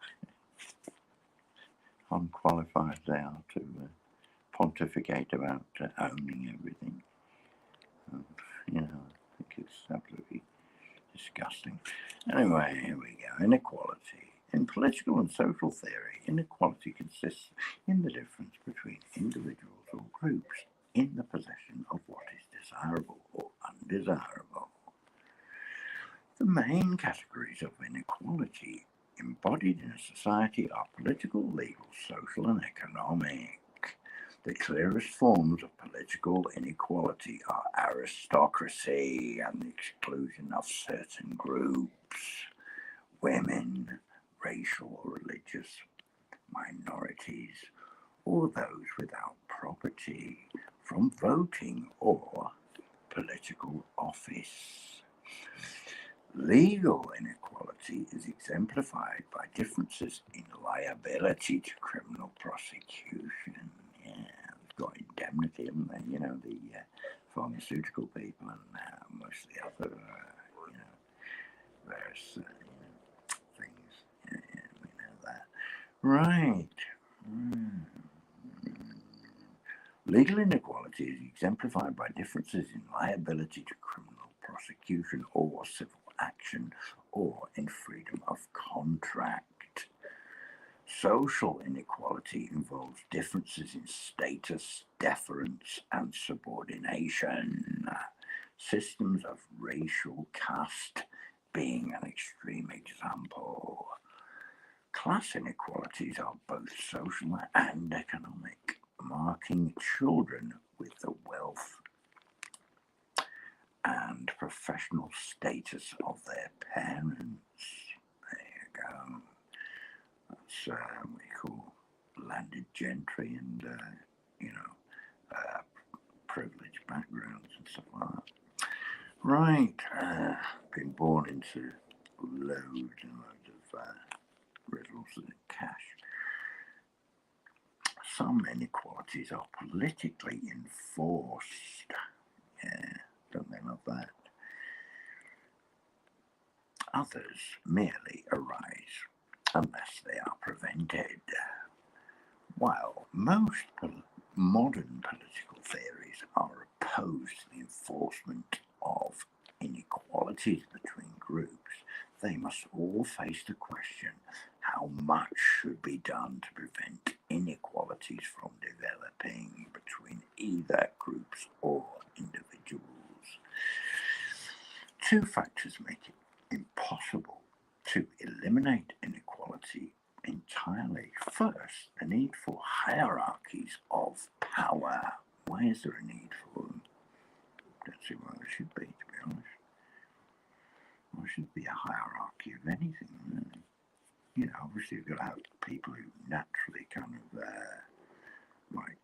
unqualified they are to pontificate about owning everything. You know, I think it's absolutely disgusting. Anyway, here we go. Inequality. In political and social theory, inequality consists in the difference between individuals or groups in the possession of what is desirable or undesirable. The main categories of inequality embodied in a society are political, legal, social, and economic. The clearest forms of political inequality are aristocracy and the exclusion of certain groups, women, racial or religious minorities, or those without property from voting or political office. Legal inequality is exemplified by differences in liability to criminal prosecution. Yeah, we've got indemnity, haven't they? You know, the pharmaceutical people and most of the other, various things. Yeah, we know that. Right. Legal inequality is exemplified by differences in liability to criminal prosecution or civil action or in freedom of contract. Social inequality involves differences in status, deference, and subordination. Systems of racial caste being an extreme example. Class inequalities are both social and economic, marking children with the wealth and professional status of their parents. There you go. That's what we call landed gentry and, privileged backgrounds and stuff like that. Right. Been born into loads and loads of riddles and cash. Some inequalities are politically enforced. Yeah, don't they love that? Others merely arise unless they are prevented. While most modern political theories are opposed to the enforcement of inequalities between groups, they must all face the question: how much should be done to prevent inequalities from developing between either groups or individuals? Two factors make it impossible to eliminate inequality entirely. First, the need for hierarchies of power. Why is there a need for them? Don't see why there should be, to be honest. There shouldn't be a hierarchy of anything, really. You know, obviously you've got to have people who naturally kind of might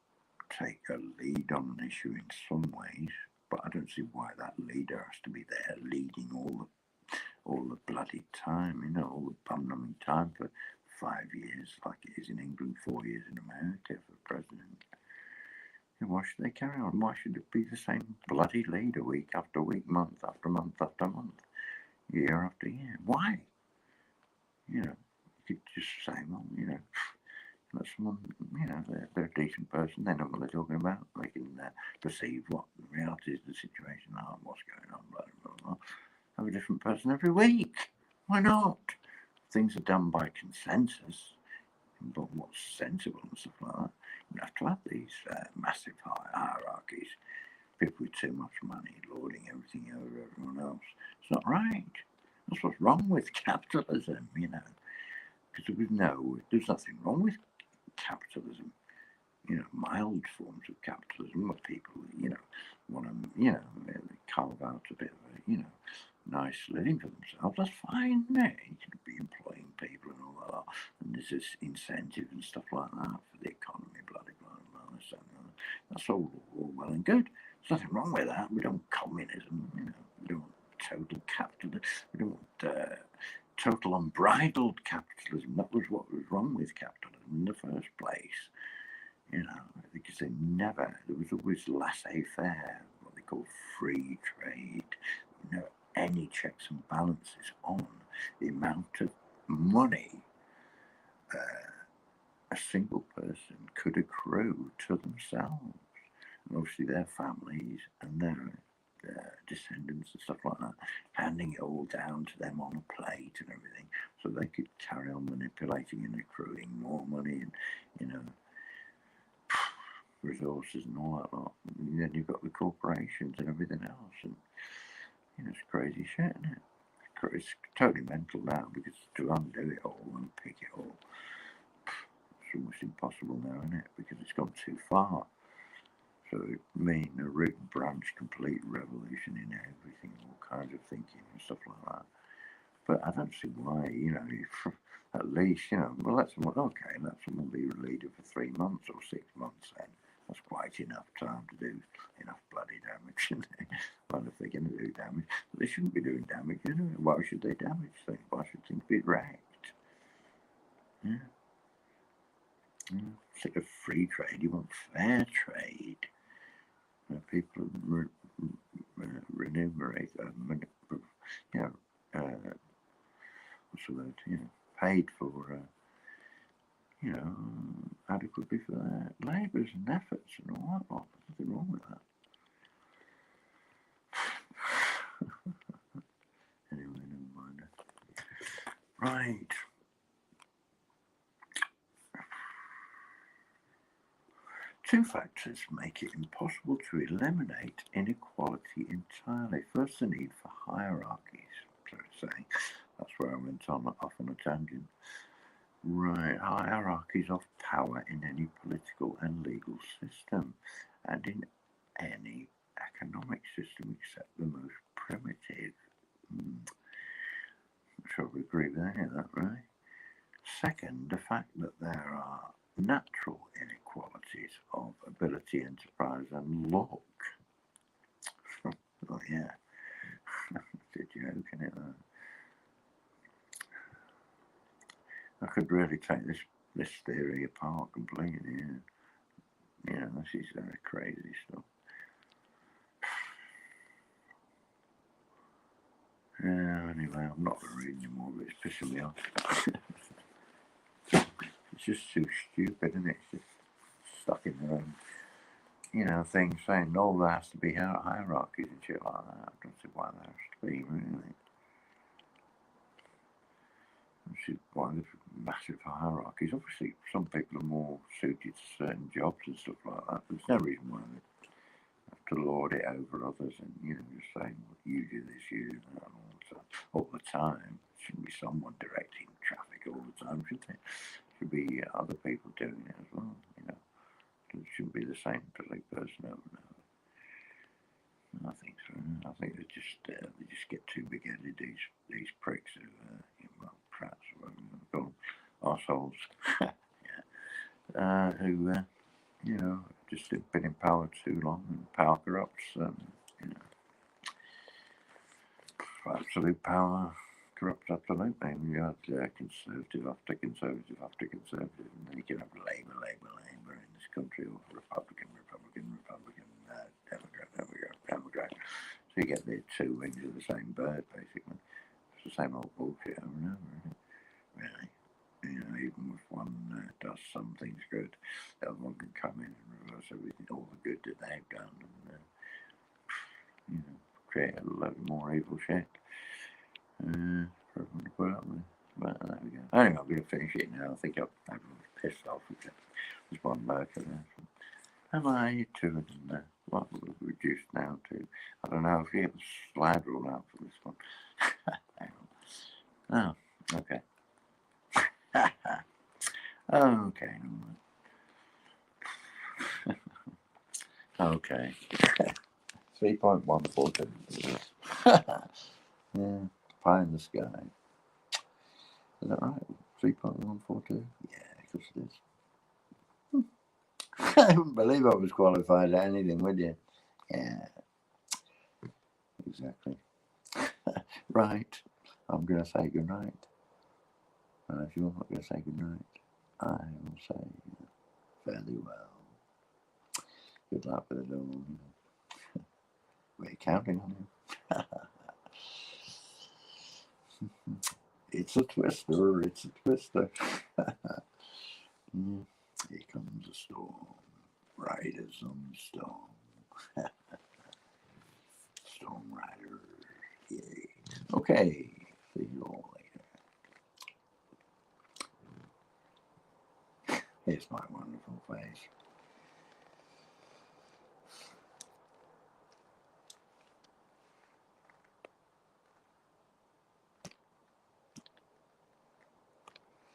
take a lead on an issue in some ways, but I don't see why that leader has to be there leading all the bloody time, you know, all the bum-numbing time for 5 years, like it is in England, 4 years in America for president. And why should they carry on? Why should it be the same bloody leader week after week, month after month after month, year after year? Why? You know, you could just say, well, you know, let someone, you know, they're a decent person, they know what they're talking about, they can perceive what the realities of the situation are, what's going on, blah, blah, blah. Have a different person every week. Why not? Things are done by consensus, but what's sensible and stuff like that. You have to have these massive hierarchies. people with too much money lording everything over everyone else. It's not right. That's what's wrong with capitalism, you know. Because there's nothing wrong with capitalism. You know, mild forms of capitalism are people, you know, want to, you know, carve out a bit of a, you know, nice living for themselves. That's fine, mate. You can be employing people and all that. And there's this incentive and stuff like that for the economy, blah, blah, blah, blah. So, that's all well and good. There's nothing wrong with that. We don't want communism, you know. We don't want total capitalism. We don't want total unbridled capitalism. That was what was wrong with capitalism in the first place. You know, because there was always laissez-faire, what they call free trade. You know, any checks and balances on the amount of money a single person could accrue to themselves, and obviously their families and their descendants and stuff like that, handing it all down to them on a plate and everything, so they could carry on manipulating and accruing more money and, you know, resources and all that lot. And then you've got the corporations and everything else, and you know, it's crazy shit, isn't it? It's totally mental now, because to undo it all and pick it all, it's almost impossible now, isn't it? Because it's gone too far. So it means a root and branch complete revolution in everything, all kinds of thinking and stuff like that. But I don't see why, you know, at least, you know, well, let someone be leader for 3 months or 6 months then. That's quite enough time to do enough bloody damage, isn't it? Well, if they're going to do damage, they shouldn't be doing damage, you know. Why should they damage things? Why should things be wrecked? Yeah. Instead of free trade, you want fair trade. People remunerate, you know, what's the word? You know, paid for, you know, adequately for their labours and efforts and all that lot. There's nothing wrong with that. Anyway, never mind. Right. Two factors make it impossible to eliminate inequality entirely. First, the need for hierarchies, so to say. That's where I went off on a tangent. Right, hierarchies of power in any political and legal system, and in any economic system except the most primitive. Shall we agree with any of that, right? Second, the fact that there are natural inequalities of ability, enterprise, and luck. Oh yeah, it's a joke, isn't it? I could really take this theory apart completely. Yeah, this is crazy stuff. Yeah, anyway, I'm not going to read anymore, but it's pissing me off. It's just too stupid, isn't it? It's just stuck in their own, you know, things saying, no, there has to be hierarchies and shit like that. I don't see why there has to be, really. Which is why there's massive hierarchies. Obviously, some people are more suited to certain jobs and stuff like that. There's no reason why they have to lord it over others and, you know, just saying, well, you do this, you do that, all the time. It shouldn't be someone directing traffic all the time, should there? It should be other people doing it as well, you know. It shouldn't be the same person over and over. I think so. I think they just get too big-headed, these pricks who, well, prats, whatever you want to call them, arseholes, yeah, who, you know, just have been in power too long, and power corrupts, you know, absolute power corrupts absolutely. You have conservative after conservative after conservative, and then you can have Labour in this country, or Republican, Democrat. So you get the two wings of the same bird, basically. It's the same old bullshit over and over, really. You know, even if one does some things good, the other one can come in and reverse everything, all the good that they've done, and you know, create a lot more evil shit for everyone to put up with. But there we go. Anyway, I'm going to finish it now. I think I'm pissed off with it. There's one lurker there. Am I too? And well, we've reduced no, if you get the slide rule out for this one. Hang on. Oh, okay. Okay. Okay. 3.142. Yeah, pie in the sky. Is that right? 3.142? Yeah, of course it is. I wouldn't believe I was qualified at anything, would you? Yeah, exactly. Right. I'm going to say good night. And if you're not going to say good night, I will say fairly well. Good luck with it all. We're counting on you. It's a twister. It's a twister. Here comes a storm. Right as some storm. Storm Rider. Yay. Okay. See you all later. Here's my wonderful face.